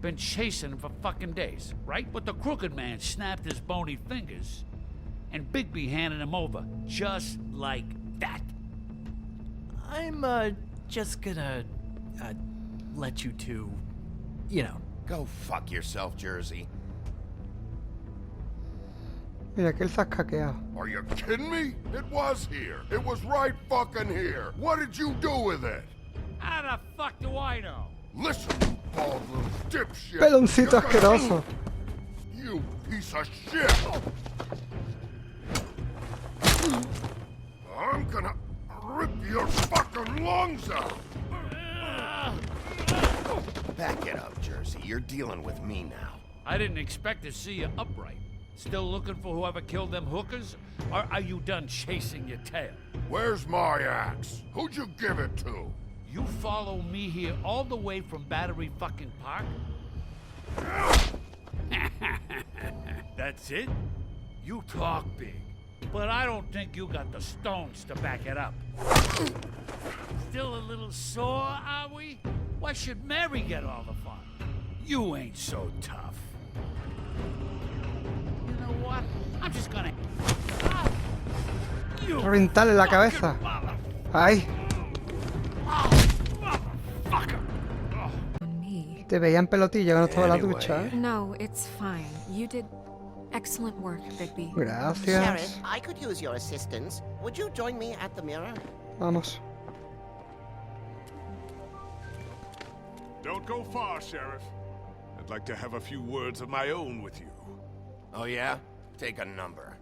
[SPEAKER 11] Been chasing him for fucking days, right? But the Crooked Man snapped his bony fingers, and Bigby handed him over, just like that.
[SPEAKER 9] I'm, just gonna, let you two, you know.
[SPEAKER 3] Go fuck yourself, Jersey.
[SPEAKER 1] Mira que él se ha escaqueado.
[SPEAKER 8] Are you kidding me? It was here. It was right fucking here. What did you do with it?
[SPEAKER 11] How the fuck do I know?
[SPEAKER 8] Listen, you bald little dipshit.
[SPEAKER 1] Peloncito
[SPEAKER 8] You're gonna-
[SPEAKER 1] asqueroso.
[SPEAKER 8] You piece of shit. I'm gonna rip your fucking lungs out.
[SPEAKER 3] Back it up, Jersey. You're dealing with me now.
[SPEAKER 11] I didn't expect to see you upright. Still looking for whoever killed them hookers? Or are you done chasing your tail?
[SPEAKER 8] Where's my axe? Who'd you give it to?
[SPEAKER 11] You follow me here all the way from Battery fucking Park? That's it? You talk big, but I don't think you got the stones to back it up. Still a little sore, are we? Why should Mary get all the fun? You ain't so tough. You know what? I'm just gonna... You
[SPEAKER 1] Reventarle la cabeza. Ay,
[SPEAKER 4] On me.
[SPEAKER 1] te veía en pelotilla cuando estaba en la
[SPEAKER 3] Anyway.
[SPEAKER 1] ducha, ¿eh?
[SPEAKER 4] No, it's fine. You did Excellent work, Bigby.
[SPEAKER 1] Gracias.
[SPEAKER 10] Sheriff, I could use your assistance. Would you join me at the mirror?
[SPEAKER 1] Vamos.
[SPEAKER 8] Don't go far, Sheriff. I'd like to have a few words of my own with you.
[SPEAKER 3] Oh yeah? Take a number.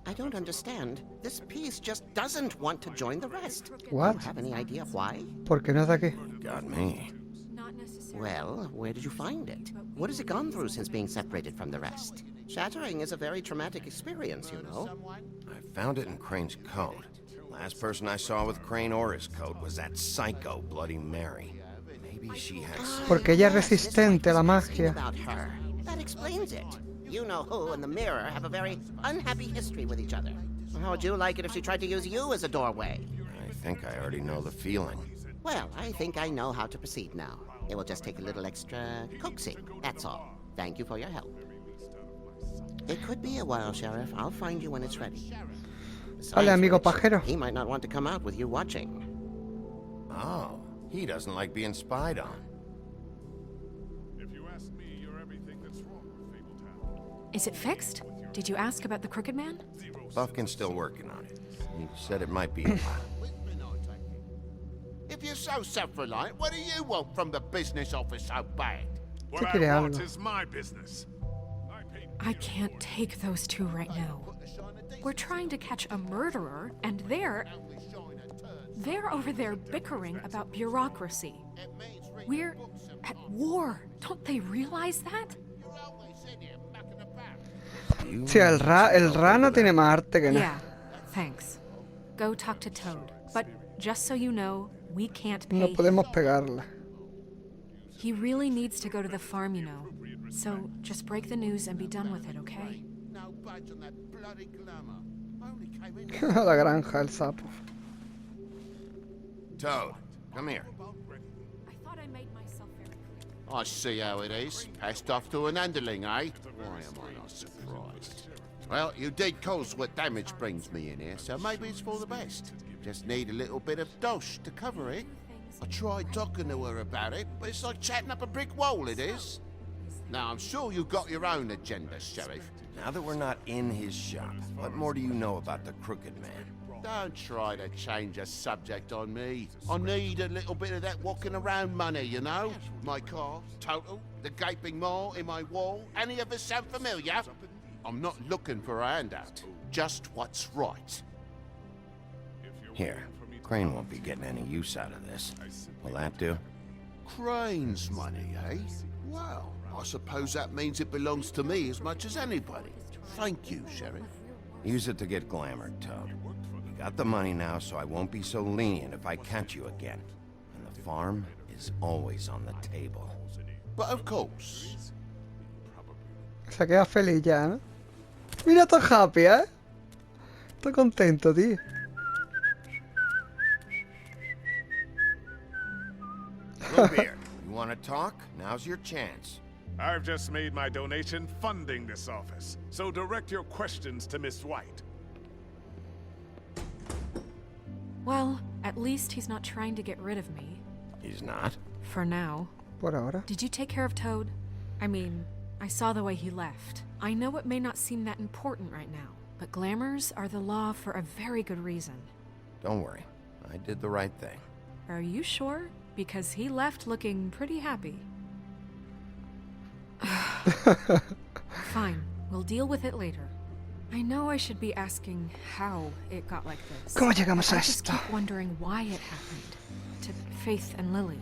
[SPEAKER 10] I don't understand. This piece just doesn't want to join the rest.
[SPEAKER 1] What?
[SPEAKER 10] Do you have any idea why?
[SPEAKER 1] ¿Por qué no está aquí?
[SPEAKER 3] Got me.
[SPEAKER 4] Not necessarily.
[SPEAKER 10] Well, where did you find it? What has it gone through since being separated from the rest? Shattering is a very traumatic experience, you know.
[SPEAKER 3] I found it in Crane's code. Last person I saw with Crane or his code was that psycho Bloody Mary. Maybe she had some...
[SPEAKER 1] Porque ella es resistente a la magia.
[SPEAKER 10] About her. That explains it. You know who and the mirror have a very unhappy history with each other. How would you like it if she tried to use you as a doorway?
[SPEAKER 3] I think I already know the feeling.
[SPEAKER 10] Well, I think I know how to proceed now. It will just take a little extra coaxing, that's all. Thank you for your help. It could be a while, Sheriff. I'll find you when it's ready. Besides
[SPEAKER 1] Vale, amigo
[SPEAKER 10] which,
[SPEAKER 1] pajero.
[SPEAKER 10] he might not want to come out with you watching.
[SPEAKER 3] Oh, he doesn't like being spied on.
[SPEAKER 8] If you ask me, you're everything that's wrong with Fabletown.
[SPEAKER 4] Is it fixed? Did you ask about the Crooked Man?
[SPEAKER 3] Buffkin's still working on it. He said it might be a while.
[SPEAKER 10] If you're so self-reliant, what do you want from the business office so bad?
[SPEAKER 8] What
[SPEAKER 1] Sí quiere
[SPEAKER 8] I want
[SPEAKER 1] algo.
[SPEAKER 8] is my business. I paid
[SPEAKER 4] I can't take those two right now. We're trying to catch a murderer, and they're over there bickering about bureaucracy. We're at war. Don't they realize that?
[SPEAKER 1] Sí, el Ra no tiene más arte que nada.
[SPEAKER 4] Yeah, thanks. Go talk to Toad. But just so you know, we can't pay
[SPEAKER 1] No
[SPEAKER 4] him.
[SPEAKER 1] podemos pegarla.
[SPEAKER 4] He really needs to go to the farm, you know. So just break the news and be done with it, okay?
[SPEAKER 10] No budge on that bloody glamour. Only came in
[SPEAKER 1] La granja, el sapo.
[SPEAKER 3] Toad, come here.
[SPEAKER 4] I thought I made myself very clear.
[SPEAKER 10] I see how it is. Passed off to an underling, eh? Why am I not surprised? Well, you did cause what damage brings me in here, so maybe it's for the best. Just need a little bit of dosh to cover it. I tried talking to her about it, but it's like chatting up a brick wall, it is. Now, I'm sure you've got your own agenda, Sheriff.
[SPEAKER 3] Now that we're not in his shop, what more do you know about the Crooked Man?
[SPEAKER 10] Don't try to change a subject on me. I need a little bit of that walking around money, you know? My car, total, the gaping maw in my wall. Any of us sound familiar? I'm not looking for a handout. Just what's right.
[SPEAKER 3] Here, Crane won't be getting any use out of this. Will that do?
[SPEAKER 10] Crane's money, eh? Well, I suppose that means it belongs to me as much as anybody. Thank you, Sheriff.
[SPEAKER 3] Use it to get glamored, Toad. You got the money now, so I won't be so lenient if I catch you again. And the farm is always on the table.
[SPEAKER 10] But of course.
[SPEAKER 1] Se queda feliz ya, ¿no? Mira, está happy, ¿eh? Está contento, tío.
[SPEAKER 3] Bluebeard, you want to talk? Now's your chance.
[SPEAKER 8] I've just made my donation funding this office, so direct your questions to Miss White.
[SPEAKER 4] Well, at least he's not trying to get rid of me.
[SPEAKER 3] He's not?
[SPEAKER 4] For now.
[SPEAKER 1] Por ahora.
[SPEAKER 4] Did you take care of Toad? I mean, I saw the way he left. I know it may not seem that important right now, but glamours are the law for a very good reason.
[SPEAKER 3] Don't worry. I did the right thing.
[SPEAKER 4] Are you sure? Because he left looking pretty happy. Fine, we'll deal with it later. I know I should be asking how it got like this.
[SPEAKER 1] ¿Cómo llegamos a
[SPEAKER 4] I just
[SPEAKER 1] esto?
[SPEAKER 4] keep wondering why it happened. To Faith and Lily.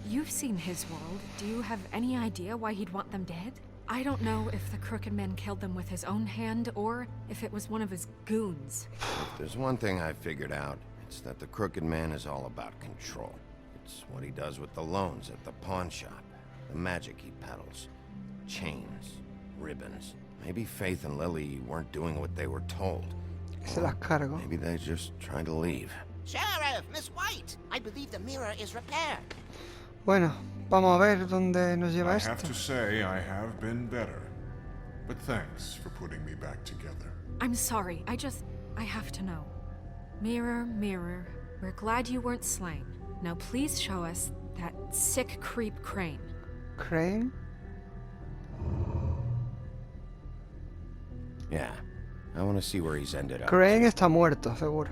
[SPEAKER 4] You've seen his world. Do you have any idea why he'd want them dead? I don't know if the Crooked Man killed them with his own hand or if it was one of his goons.
[SPEAKER 3] If there's one thing I figured out, it's that the Crooked Man is all about control. It's what he does with the loans at the pawn shop, the magic he peddles, chains, ribbons. Maybe Faith and Lily weren't doing what they were told.
[SPEAKER 1] Se las cargo.
[SPEAKER 3] Maybe they're just trying to leave.
[SPEAKER 10] Sheriff, Miss White, I believe the mirror is repaired.
[SPEAKER 1] Bueno, vamos a ver dónde nos lleva
[SPEAKER 8] I
[SPEAKER 1] esto.
[SPEAKER 8] have to say I have been better. But thanks for putting me back together.
[SPEAKER 4] I'm sorry, I have to know. Mirror, mirror, we're glad you weren't slain. Now please show us that sick creep Crane.
[SPEAKER 1] Crane.
[SPEAKER 3] Yeah, I want to see where he's ended up.
[SPEAKER 1] Crane está muerto, seguro.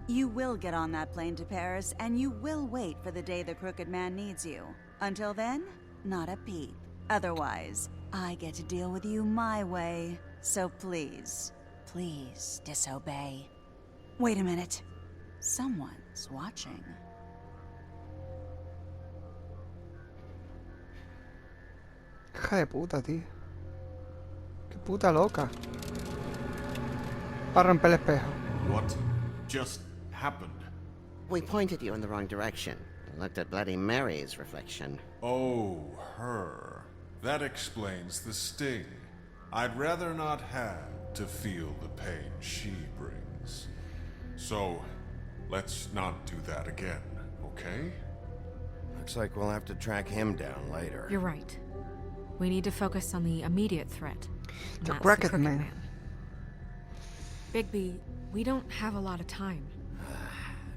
[SPEAKER 12] You will get on that plane to Paris, and you will wait for the day the Crooked Man needs you. Until then, not a peep. Otherwise, I get to deal with you my way. So please, please disobey. Wait a minute. Someone's watching.
[SPEAKER 1] Hija de puta, tío. Qué puta loca. Va a romper el espejo.
[SPEAKER 7] What just happened?
[SPEAKER 13] We pointed you in the wrong direction. Looked at Bloody Mary's reflection.
[SPEAKER 8] Oh, her. That explains the sting. I'd rather not have to feel the pain she brings. So, let's not do that again, okay?
[SPEAKER 3] Looks like we'll have to track him down later.
[SPEAKER 4] You're right. We need to focus on the immediate threat.
[SPEAKER 1] The
[SPEAKER 4] That's
[SPEAKER 1] Crooked Man.
[SPEAKER 4] Bigby, we don't have a lot of time.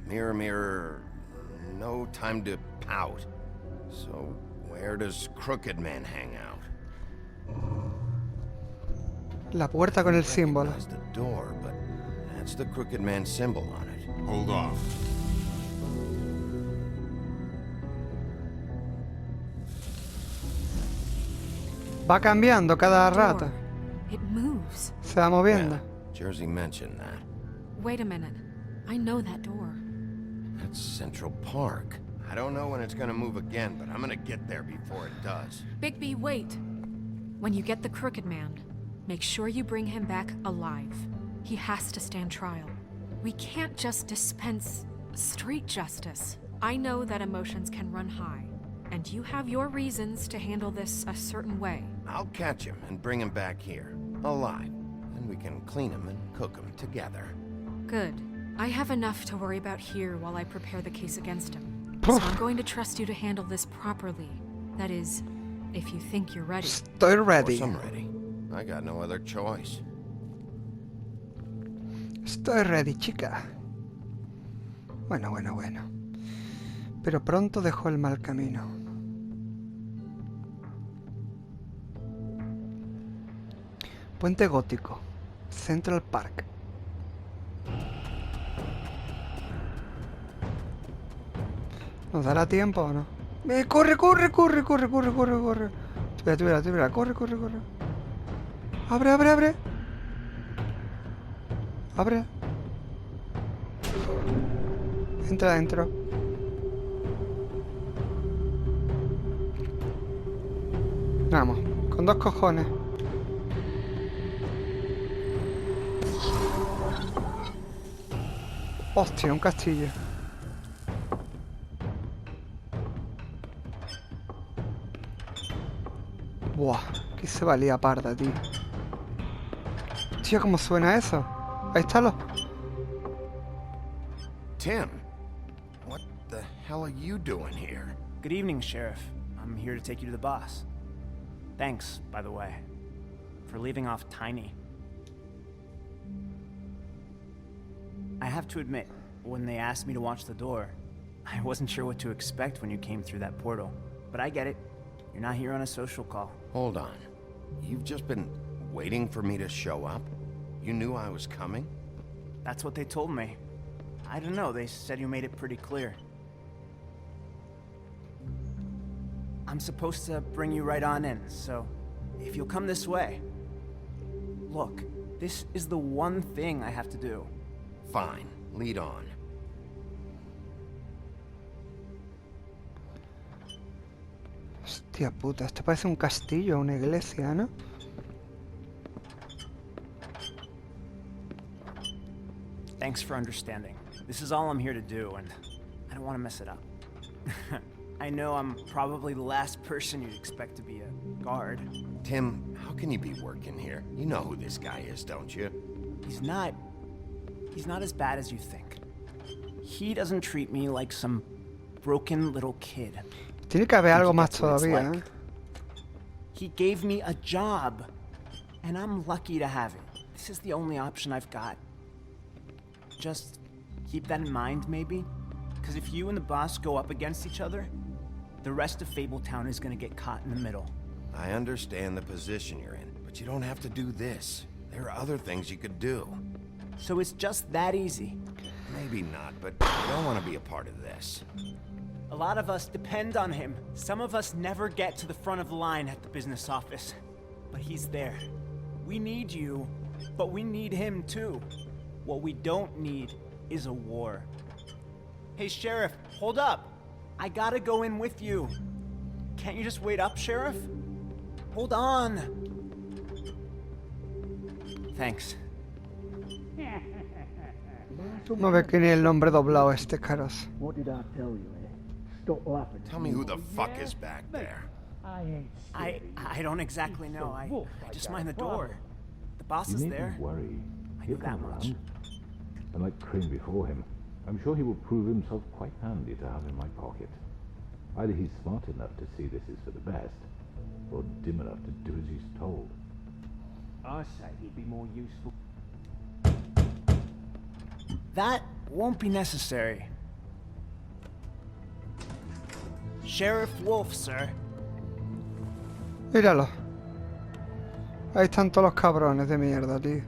[SPEAKER 3] Mirror, mirror, no time to pout. So, where does Crooked Man hang out?
[SPEAKER 1] La puerta con el símbolo.
[SPEAKER 3] Recognize the door, but that's the Crooked Man symbol on it.
[SPEAKER 8] Hold on.
[SPEAKER 1] Va cambiando cada rato.
[SPEAKER 4] It moves.
[SPEAKER 1] Se va moviendo.
[SPEAKER 3] Yeah, Jersey mentioned that.
[SPEAKER 4] Wait a minute. I know that door.
[SPEAKER 3] That's Central Park. I don't know when it's gonna move again, but I'm gonna get there before it does.
[SPEAKER 4] Bigby, wait. When you get the Crooked Man, make sure you bring him back alive. He has to stand trial. We can't just dispense street justice. I know that emotions can run high, and you have your reasons to handle this a certain way.
[SPEAKER 3] I'll catch him and bring him back here, alive. Then we can clean him and cook him together.
[SPEAKER 4] Good. I have enough to worry about here while I prepare the case against him. So I'm going to trust you to handle this properly. That is, if you think you're ready.
[SPEAKER 1] Estoy
[SPEAKER 3] Of
[SPEAKER 1] ready.
[SPEAKER 3] course I'm ready. I got no other choice.
[SPEAKER 1] Estoy ready, chica. Bueno. Pero pronto dejó el mal camino. Puente gótico. Central Park. ¿Nos dará tiempo o no? ¡Corre! Espera, corre. Abre. Abre. Entra adentro. Vamos, con dos cojones. Hostia, un castillo. Buah, que se valía parda, tío. Tío, ¿cómo suena eso? Ahí está lo...
[SPEAKER 3] Tim, what the hell are you doing here?
[SPEAKER 14] Good evening, Sheriff. I'm here to take you to the boss. Thanks, by the way, for leaving off Tiny. I have to admit, when they asked me to watch the door, I wasn't sure what to expect when you came through that portal. But I get it. You're not here on a social call.
[SPEAKER 3] Hold on. You've just been waiting for me to show up? You knew I was coming?
[SPEAKER 14] That's what they told me. I don't know, they said you made it pretty clear. I'm supposed to bring you right on in, so if you'll come this way. Look, this is the one thing I have to do.
[SPEAKER 3] Fine, lead on.
[SPEAKER 1] Hostia puta, esto parece un castillo, una iglesia, ¿no?
[SPEAKER 14] Thanks for understanding. This is all I'm here to do, and I don't want to mess it up. I know I'm probably the last person you'd expect to be a guard.
[SPEAKER 3] Tim, how can you be working here? You know who this guy is, don't you?
[SPEAKER 14] He's not as bad as you think. He doesn't treat me like some broken little kid.
[SPEAKER 1] Tiene que haber algo más
[SPEAKER 14] That's what it's
[SPEAKER 1] todavía,
[SPEAKER 14] like.
[SPEAKER 1] ¿eh?
[SPEAKER 14] He gave me a job, and I'm lucky to have it. This is the only option I've got. Just keep that in mind, maybe? Because if you and the boss go up against each other, the rest of Fabletown is gonna get caught in the middle.
[SPEAKER 3] I understand the position you're in, but you don't have to do this. There are other things you could do.
[SPEAKER 14] So it's just that easy.
[SPEAKER 3] Maybe not, but you don't want to be a part of this.
[SPEAKER 14] A lot of us depend on him. Some of us never get to the front of the line at the business office. But he's there. We need you, but we need him too. What we don't need is a war. Hey, Sheriff, hold up. I gotta go in with you. Can't you just wait up, Sheriff? Hold on. Thanks.
[SPEAKER 1] No ve que ni el nombre doblado este, caros.
[SPEAKER 5] What did I tell you, eh? Stop laughing.
[SPEAKER 3] Tell me who the fuck is back there.
[SPEAKER 14] I don't exactly know. I just mind the door. The boss is there.
[SPEAKER 15] Worry.
[SPEAKER 14] I knew that much.
[SPEAKER 15] And like Crane before him, I'm sure he will prove himself quite handy to have in my pocket. Either he's smart enough to see this is for the best, or dim enough to do as he's told.
[SPEAKER 5] I say he'd be more useful.
[SPEAKER 14] That won't be necessary. Sheriff Wolf, sir.
[SPEAKER 1] Míralo. Ahí están todos los cabrones de mierda, tío.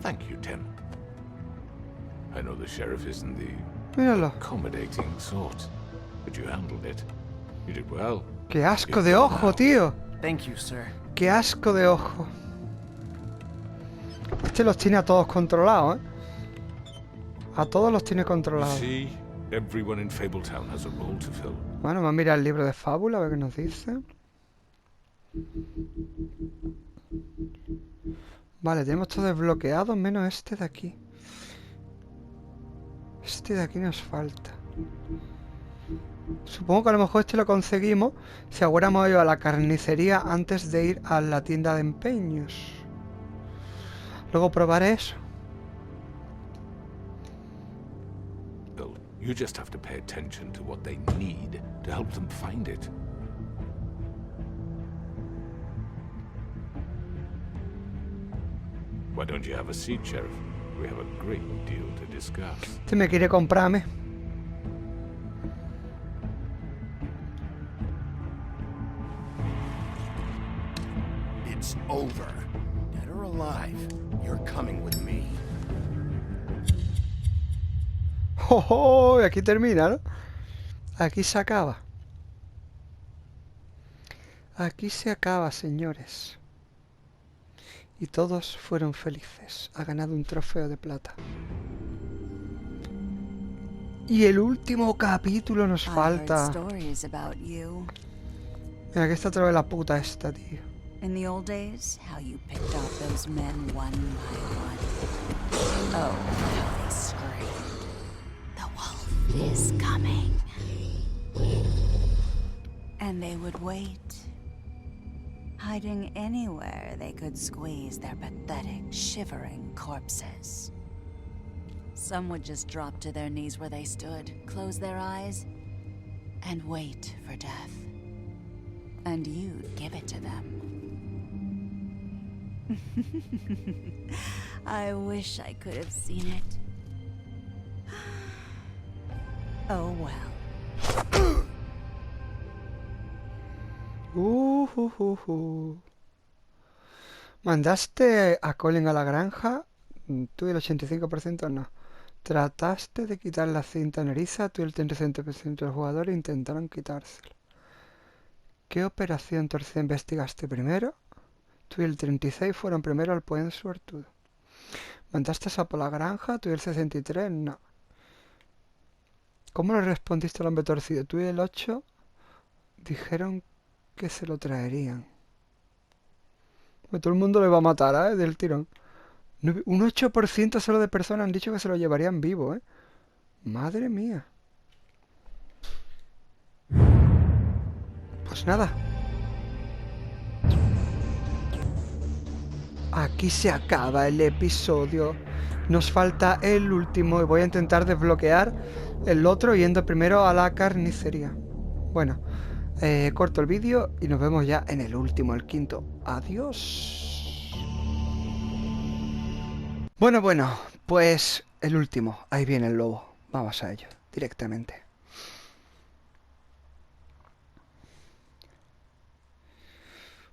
[SPEAKER 15] Thank you, Tim. I know the sheriff isn't the
[SPEAKER 1] Míralo.
[SPEAKER 15] accommodating sort, but you handled it. You did well.
[SPEAKER 1] Qué asco de ojo, tío.
[SPEAKER 14] Thank you, sir.
[SPEAKER 1] Qué asco de ojo. Este los tiene a todos controlados, ¿eh? A todos los tiene controlados.
[SPEAKER 15] See, everyone in Fabletown has a role to fill.
[SPEAKER 1] Bueno, vamos a mirar el libro de fábula, a ver qué nos dice. Vale, tenemos todo desbloqueado, menos este de aquí. Este de aquí nos falta. Supongo que a lo mejor este lo conseguimos si hubiéramos ido a la carnicería antes de ir a la tienda de empeños. Luego probaré eso.
[SPEAKER 15] Well, you just have to pay attention to what they need to help them find it. Why don't you have a seat, Sheriff? We have a great deal to discuss.
[SPEAKER 1] Este me quiere comprarme.
[SPEAKER 3] It's over. Dead or alive, you're coming with me.
[SPEAKER 1] ¡Oh, oh! Y aquí termina, ¿no? Aquí se acaba. Aquí se acaba, señores. Y todos fueron felices. Ha ganado un trofeo de plata. Y el último capítulo nos falta. Mira, que está otra vez la puta esta, tío.
[SPEAKER 12] In the old days, how you picked off those men one by one. Oh, how they screamed. The wolf is coming. And they would wait, hiding anywhere they could squeeze their pathetic, shivering corpses. Some would just drop to their knees where they stood, close their eyes, and wait for death. And you'd give it to them. I wish I could have seen it. Oh well.
[SPEAKER 1] Mandaste a Colin a la granja. Tú y el 85% no. Trataste de quitar la cinta en eriza. Tú y el 37% de los jugadores intentaron quitárselo. ¿Qué operación torcida investigaste primero? Tú y el 36 fueron primero al puente suertudo. ¿Mandaste a por la granja? Tú y el 63 no. ¿Cómo le respondiste al hombre torcido? Tú y el 8 dijeron que se lo traerían. Bueno, todo el mundo le va a matar, ¿eh? Del tirón. Un 8% solo de personas han dicho que se lo llevarían vivo, ¿eh? Madre mía. Pues nada. Aquí se acaba el episodio. Nos falta el último y voy a intentar desbloquear el otro yendo primero a la carnicería. Bueno, corto el vídeo y nos vemos ya en el último, el quinto. Adiós. Bueno, pues el último. Ahí viene el lobo. Vamos a ello, directamente.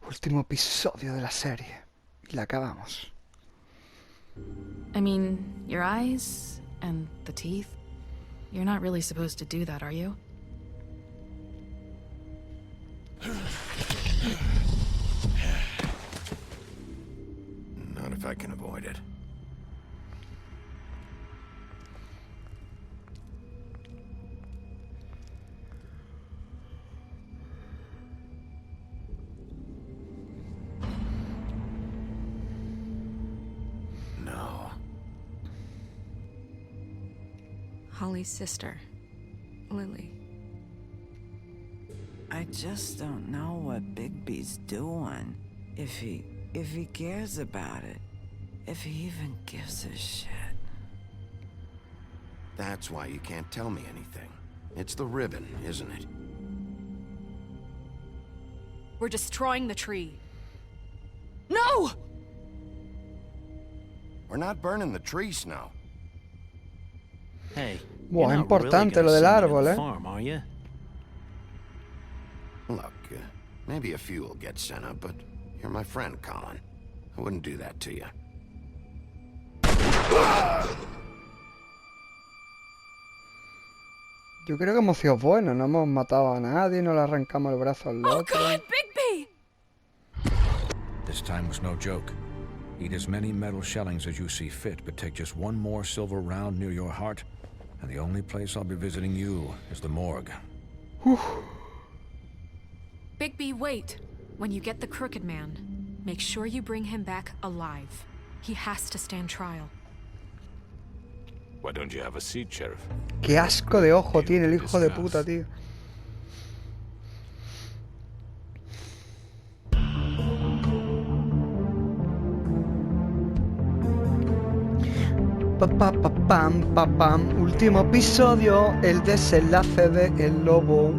[SPEAKER 1] Último episodio de la serie. Y la acabamos.
[SPEAKER 16] I mean, your eyes and the teeth. You're not really supposed to do that, are you?
[SPEAKER 3] Not if I can avoid it. No.
[SPEAKER 4] Holly's sister, Lily.
[SPEAKER 17] I just don't know what Bigby's doing. If he cares about it. If he even gives a shit.
[SPEAKER 3] That's why you can't tell me anything. It's the ribbon, isn't it?
[SPEAKER 4] We're destroying the tree. No!
[SPEAKER 3] We're not burning the tree, Snow.
[SPEAKER 9] Hey,
[SPEAKER 1] Buah,
[SPEAKER 9] you're not
[SPEAKER 1] importante
[SPEAKER 9] really
[SPEAKER 1] lo del
[SPEAKER 9] gonna send me to
[SPEAKER 1] árbol,
[SPEAKER 9] the
[SPEAKER 1] eh.
[SPEAKER 9] farm, are you?
[SPEAKER 3] Look, maybe a few will get sent up, but you're my friend, Colin. I wouldn't do that to you.
[SPEAKER 1] Yo creo que hemos sido buenos, no hemos matado a nadie, no le arrancamos el brazo al
[SPEAKER 4] Oh
[SPEAKER 1] otro.
[SPEAKER 4] God, Bigby!
[SPEAKER 18] This time was no joke. Eat as many metal shellings as you see fit, but take just one more silver round near your heart, and the only place I'll be visiting you is the morgue.
[SPEAKER 4] Bigby, wait. When you get the Crooked Man, make sure you bring him back alive. He has to stand trial.
[SPEAKER 15] Why don't you have a seat, Sheriff?
[SPEAKER 1] Qué asco de ojo tiene el hijo de puta, tío. Pam. Último episodio, el desenlace de El Lobo.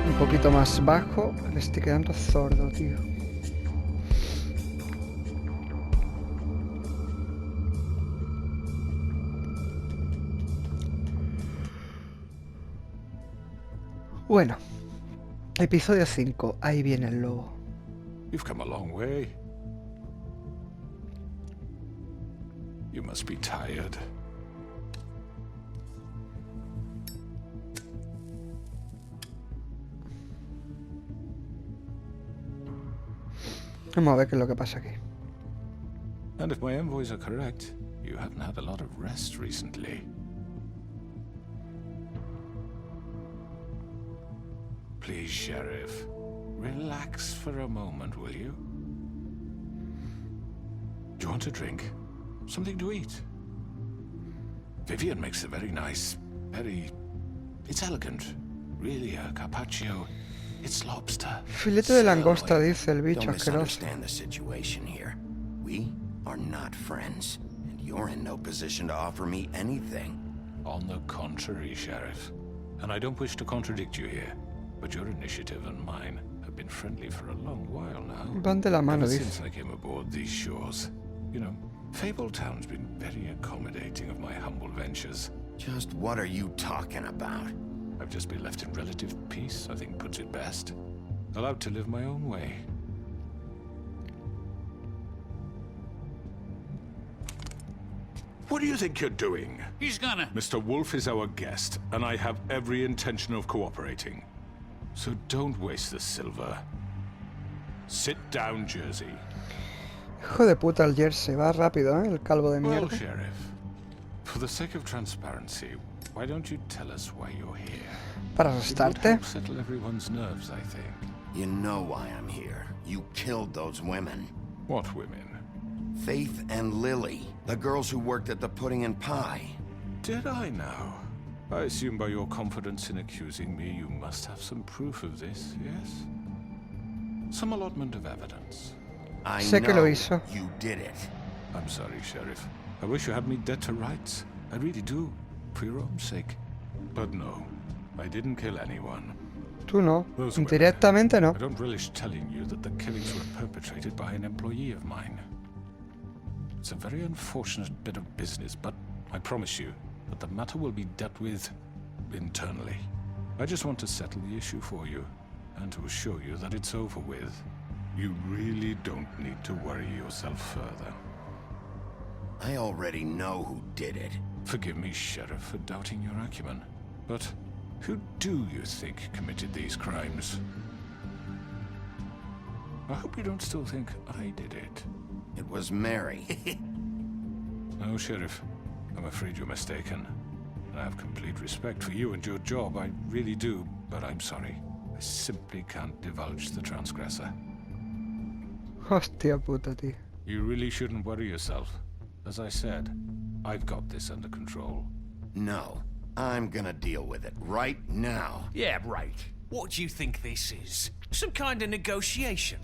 [SPEAKER 1] Un poquito más bajo, le estoy quedando sordo, tío. Bueno, episodio 5, ahí viene el lobo.
[SPEAKER 15] You've come a long way. You must be tired.
[SPEAKER 1] Vamos a ver qué es lo que pasa aquí.
[SPEAKER 15] And if my envoys are correct, you haven't had a lot of rest recently. Please, Sheriff, relax for a moment, will you? Do you want a drink? Something to eat? Vivian makes a very nice, it's elegant. Really, a carpaccio. It's lobster.
[SPEAKER 1] Filete de langosta, dice el bicho
[SPEAKER 3] Don't
[SPEAKER 1] asqueroso.
[SPEAKER 3] misunderstand the situation here. We are not friends, and you're in no position to offer me anything.
[SPEAKER 15] On the contrary, Sheriff. And I don't wish to contradict you here, but your initiative and mine have been friendly for a long while now.
[SPEAKER 1] Van de la mano,
[SPEAKER 15] Ever
[SPEAKER 1] dice.
[SPEAKER 15] since I came aboard these shores. You know, Fabletown's been very accommodating of my humble ventures.
[SPEAKER 3] Just what are you talking about?
[SPEAKER 15] I've just been left in relative peace, I think puts it best. Allowed to live my own way. What do you think you're doing?
[SPEAKER 11] He's gonna...
[SPEAKER 15] Mr. Wolf is our guest, and I have every intention of cooperating. So don't waste the silver. Sit down, Jersey.
[SPEAKER 1] Hijo de puta el Jersey, va rápido, ¿eh? El calvo de
[SPEAKER 15] Well,
[SPEAKER 1] mierda.
[SPEAKER 15] Sheriff, for the sake of transparency, why don't you tell us why you're here?
[SPEAKER 1] Para
[SPEAKER 15] It would
[SPEAKER 1] arrestarte.
[SPEAKER 15] help settle everyone's nerves, I think.
[SPEAKER 3] You know why I'm here. You killed those women.
[SPEAKER 15] What women?
[SPEAKER 3] Faith and Lily, the girls who worked at the Pudding and Pie.
[SPEAKER 15] Did I now? I assume by your confidence in accusing me, you must have some proof of this, yes? Some allotment of evidence.
[SPEAKER 3] I
[SPEAKER 1] Sé que lo
[SPEAKER 3] know
[SPEAKER 1] hizo.
[SPEAKER 3] you did it.
[SPEAKER 15] I'm sorry, Sheriff. I wish you had me dead to rights. I really do. For your own sake. But no, I didn't kill anyone.
[SPEAKER 1] Tú no.
[SPEAKER 15] Those women.
[SPEAKER 1] Directamente no.
[SPEAKER 15] I don't relish telling you that the killings were perpetrated by an employee of mine. It's a very unfortunate bit of business, but I promise you that the matter will be dealt with internally. I just want to settle the issue for you, and to assure you that it's over with. You really don't need to worry yourself further.
[SPEAKER 3] I already know who did it.
[SPEAKER 15] Forgive me, Sheriff, for doubting your acumen, but who do you think committed these crimes? I hope you don't still think I did it.
[SPEAKER 3] It was Mary.
[SPEAKER 15] No, Sheriff. I'm afraid you're mistaken. I have complete respect for you and your job, I really do, but I'm sorry. I simply can't divulge the transgressor.
[SPEAKER 1] Hostia puta, tío.
[SPEAKER 15] You really shouldn't worry yourself. As I said, I've got this under control.
[SPEAKER 3] No, I'm gonna deal with it right now.
[SPEAKER 7] Yeah, right. What do you think this is? Some kind of negotiation?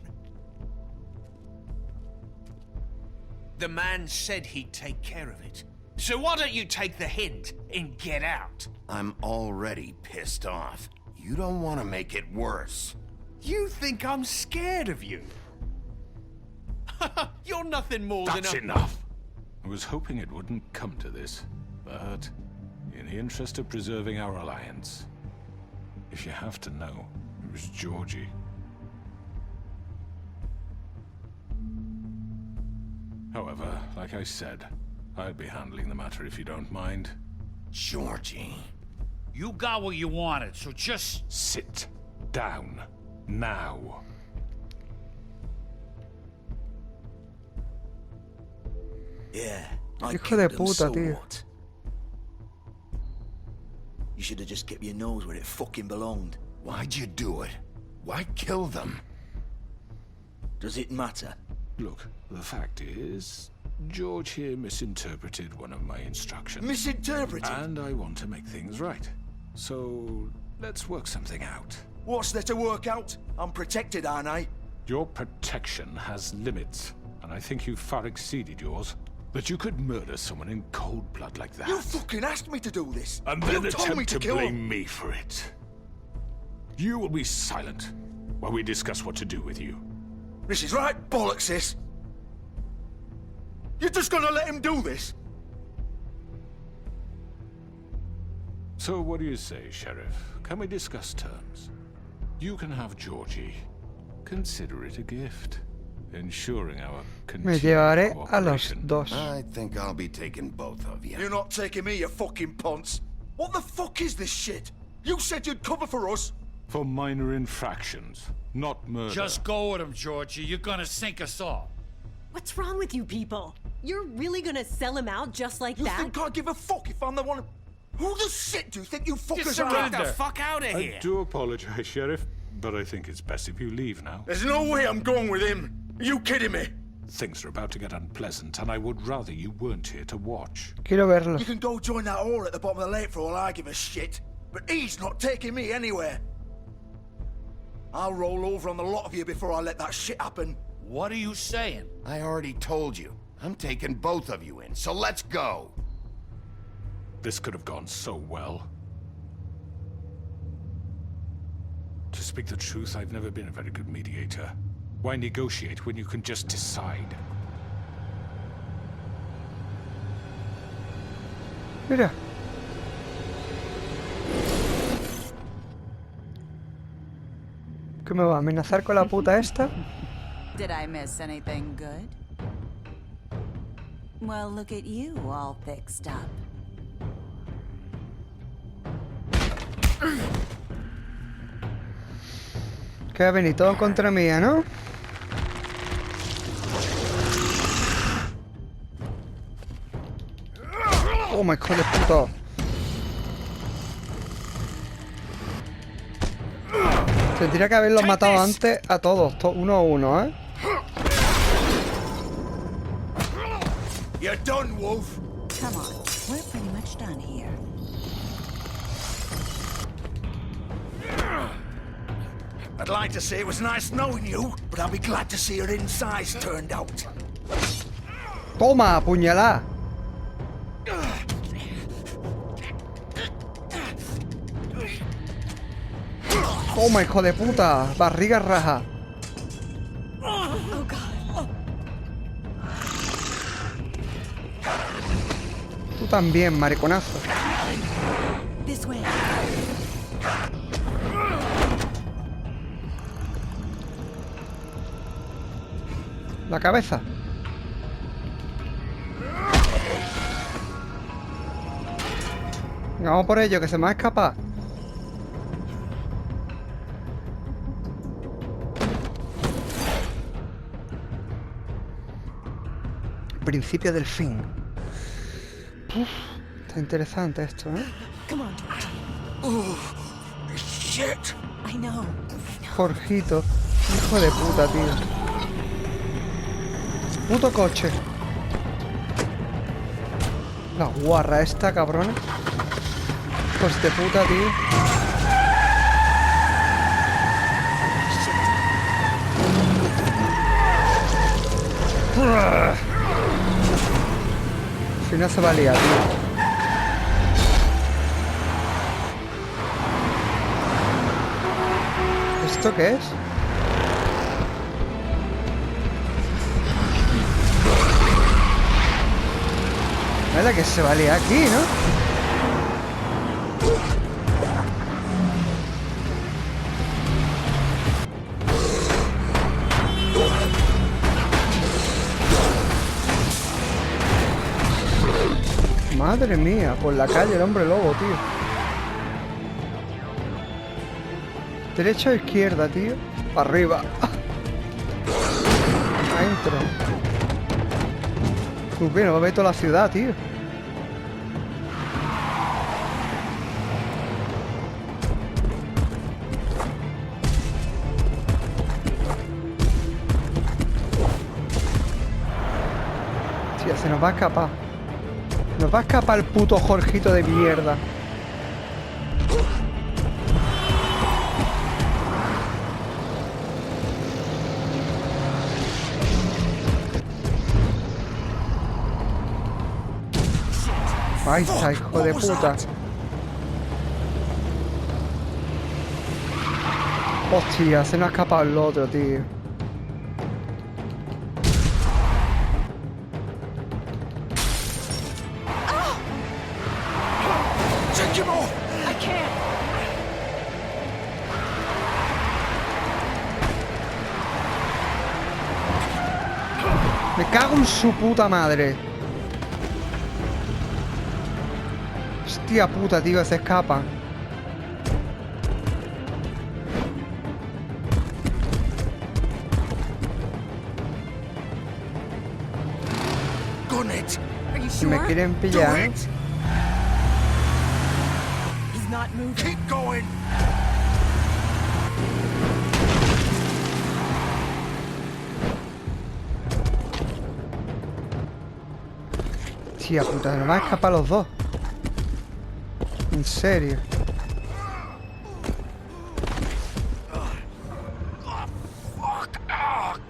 [SPEAKER 7] The man said he'd take care of it. So why don't you take the hint and get out?
[SPEAKER 3] I'm already pissed off. You don't want to make it worse.
[SPEAKER 7] You think I'm scared of you? You're nothing more than a...
[SPEAKER 15] That's enough! I was hoping it wouldn't come to this, but in the interest of preserving our alliance, if you have to know, it was Georgie. However, like I said, I'll be handling the matter if you don't mind.
[SPEAKER 3] Georgie.
[SPEAKER 11] You got what you wanted, so just...
[SPEAKER 15] Sit down. Now.
[SPEAKER 19] Yeah, I
[SPEAKER 1] Hijo de
[SPEAKER 19] killed him,
[SPEAKER 1] puta,
[SPEAKER 19] so
[SPEAKER 1] tío.
[SPEAKER 19] what? You should have just kept your nose where it fucking belonged.
[SPEAKER 3] Why'd you do it? Why kill them?
[SPEAKER 19] Does it matter?
[SPEAKER 15] Look, the fact is, George here misinterpreted one of my instructions.
[SPEAKER 19] Misinterpreted?
[SPEAKER 15] And I want to make things right. So, let's work something out.
[SPEAKER 19] What's there to work out? I'm protected, aren't I?
[SPEAKER 15] Your protection has limits, and I think you've far exceeded yours. That you could murder someone in cold blood like that.
[SPEAKER 19] You fucking asked me to do this!
[SPEAKER 15] And then
[SPEAKER 19] you told me
[SPEAKER 15] attempt
[SPEAKER 19] to
[SPEAKER 15] to
[SPEAKER 19] kill
[SPEAKER 15] blame
[SPEAKER 19] him.
[SPEAKER 15] me for it. You will be silent while we discuss what to do with you.
[SPEAKER 19] This is right bollocks, this! You're just gonna let him do this?
[SPEAKER 15] So what do you say, Sheriff? Can we discuss terms? You can have Georgie. Consider it a gift, ensuring our
[SPEAKER 1] Me
[SPEAKER 15] continued
[SPEAKER 1] llevaré a los
[SPEAKER 15] cooperation.
[SPEAKER 1] dos.
[SPEAKER 3] I think I'll be taking both of you.
[SPEAKER 19] You're not taking me, you fucking ponce! What the fuck is this shit? You said you'd cover for us!
[SPEAKER 15] For minor infractions, not murder.
[SPEAKER 11] Just go with him, Georgie. You're gonna sink us all.
[SPEAKER 20] What's wrong with you people? You're really gonna sell him out just like
[SPEAKER 19] You
[SPEAKER 20] that?
[SPEAKER 19] think I give a fuck if I'm the one... Who the shit do you think you fuckers
[SPEAKER 7] Just
[SPEAKER 19] are?
[SPEAKER 7] get the fuck out of here!
[SPEAKER 15] I do apologize, Sheriff, but I think it's best if you leave now.
[SPEAKER 19] There's no way I'm going with him. Are you kidding me?
[SPEAKER 15] Things are about to get unpleasant, and I would rather you weren't here to watch.
[SPEAKER 1] Quiero verlo.
[SPEAKER 19] You can go join that whore at the bottom of the lake for all I give a shit. But he's not taking me anywhere. I'll roll over on the lot of you before I let that shit happen.
[SPEAKER 11] What are you saying?
[SPEAKER 3] I already told you. I'm taking both of you in, so let's go.
[SPEAKER 15] This could have gone so well. To speak the truth, I've never been a very good mediator. Why negotiate when you can just decide?
[SPEAKER 1] Mira. ¿Qué me va a amenazar con la puta esta?
[SPEAKER 12] Did I miss anything good? Well, look at you, all fixed up.
[SPEAKER 1] Que va a venir todo en contra mía, ¿no? Oh my god, de puto. Tendría que haberlos matado antes a todos, uno a uno, ¿eh?
[SPEAKER 19] You're done, Wolf.
[SPEAKER 12] Come on, we're pretty much done here.
[SPEAKER 19] I'd like to say it was nice knowing you, but I'll be glad to see your insides turned out.
[SPEAKER 1] Toma, puñalá. Toma, hijo de puta. Barriga raja.
[SPEAKER 20] Oh God.
[SPEAKER 1] Tú también, mariconazo.
[SPEAKER 20] This way.
[SPEAKER 1] La cabeza. Venga, vamos por ello, que se me va a escapar. Principio del fin. Uf, está interesante esto, ¿eh?
[SPEAKER 20] Come on.
[SPEAKER 19] Shit.
[SPEAKER 20] I know.
[SPEAKER 1] Jorgito. Hijo de puta, tío. Puto coche. La guarra esta, cabrones. Hijos de puta, tío. Si no se va a liar, tío. ¿Esto qué es? Vale, que se va a liar aquí, ¿no? Madre mía, por la calle el hombre lobo, tío. Derecha o izquierda, tío. Para arriba. Adentro. Pues bien, va a ver toda la ciudad, tío. Tío, se nos va a escapar. Nos va a escapar el puto Jorgito de mierda. Ahí está, hijo de puta. Hostia, se nos ha escapado el otro, tío.
[SPEAKER 19] Take him off.
[SPEAKER 20] I can't.
[SPEAKER 1] Me cago en su puta madre. Hostia puta, tío, se escapa.
[SPEAKER 19] Gun it.
[SPEAKER 20] Are you
[SPEAKER 1] Si me
[SPEAKER 20] sure?
[SPEAKER 1] quieren
[SPEAKER 19] Do
[SPEAKER 1] pillar, ¿eh?
[SPEAKER 19] it.
[SPEAKER 20] He's not moving.
[SPEAKER 19] Keep going.
[SPEAKER 1] Tía puta, nos van a escapar los dos. En serio.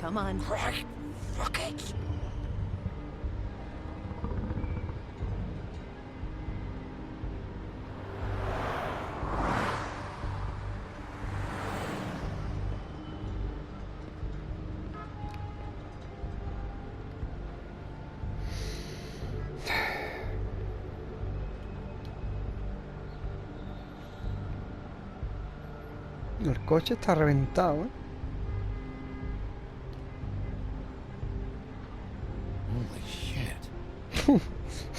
[SPEAKER 20] Come on.
[SPEAKER 19] Right. Fuck it.
[SPEAKER 1] El coche está reventado, ¿eh?
[SPEAKER 3] Holy shit.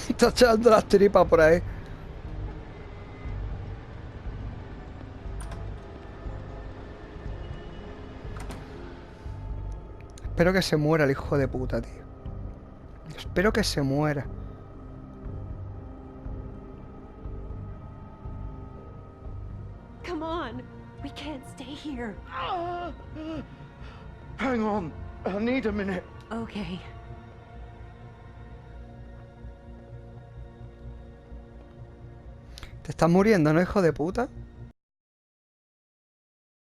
[SPEAKER 1] Está echando las tripas por ahí. Espero que se muera el hijo de puta, tío. Espero que se muera.
[SPEAKER 20] Come on. We can't stay here.
[SPEAKER 19] Hang on. I need a minute.
[SPEAKER 20] Okay.
[SPEAKER 1] Te estás muriendo, ¿no, hijo de puta?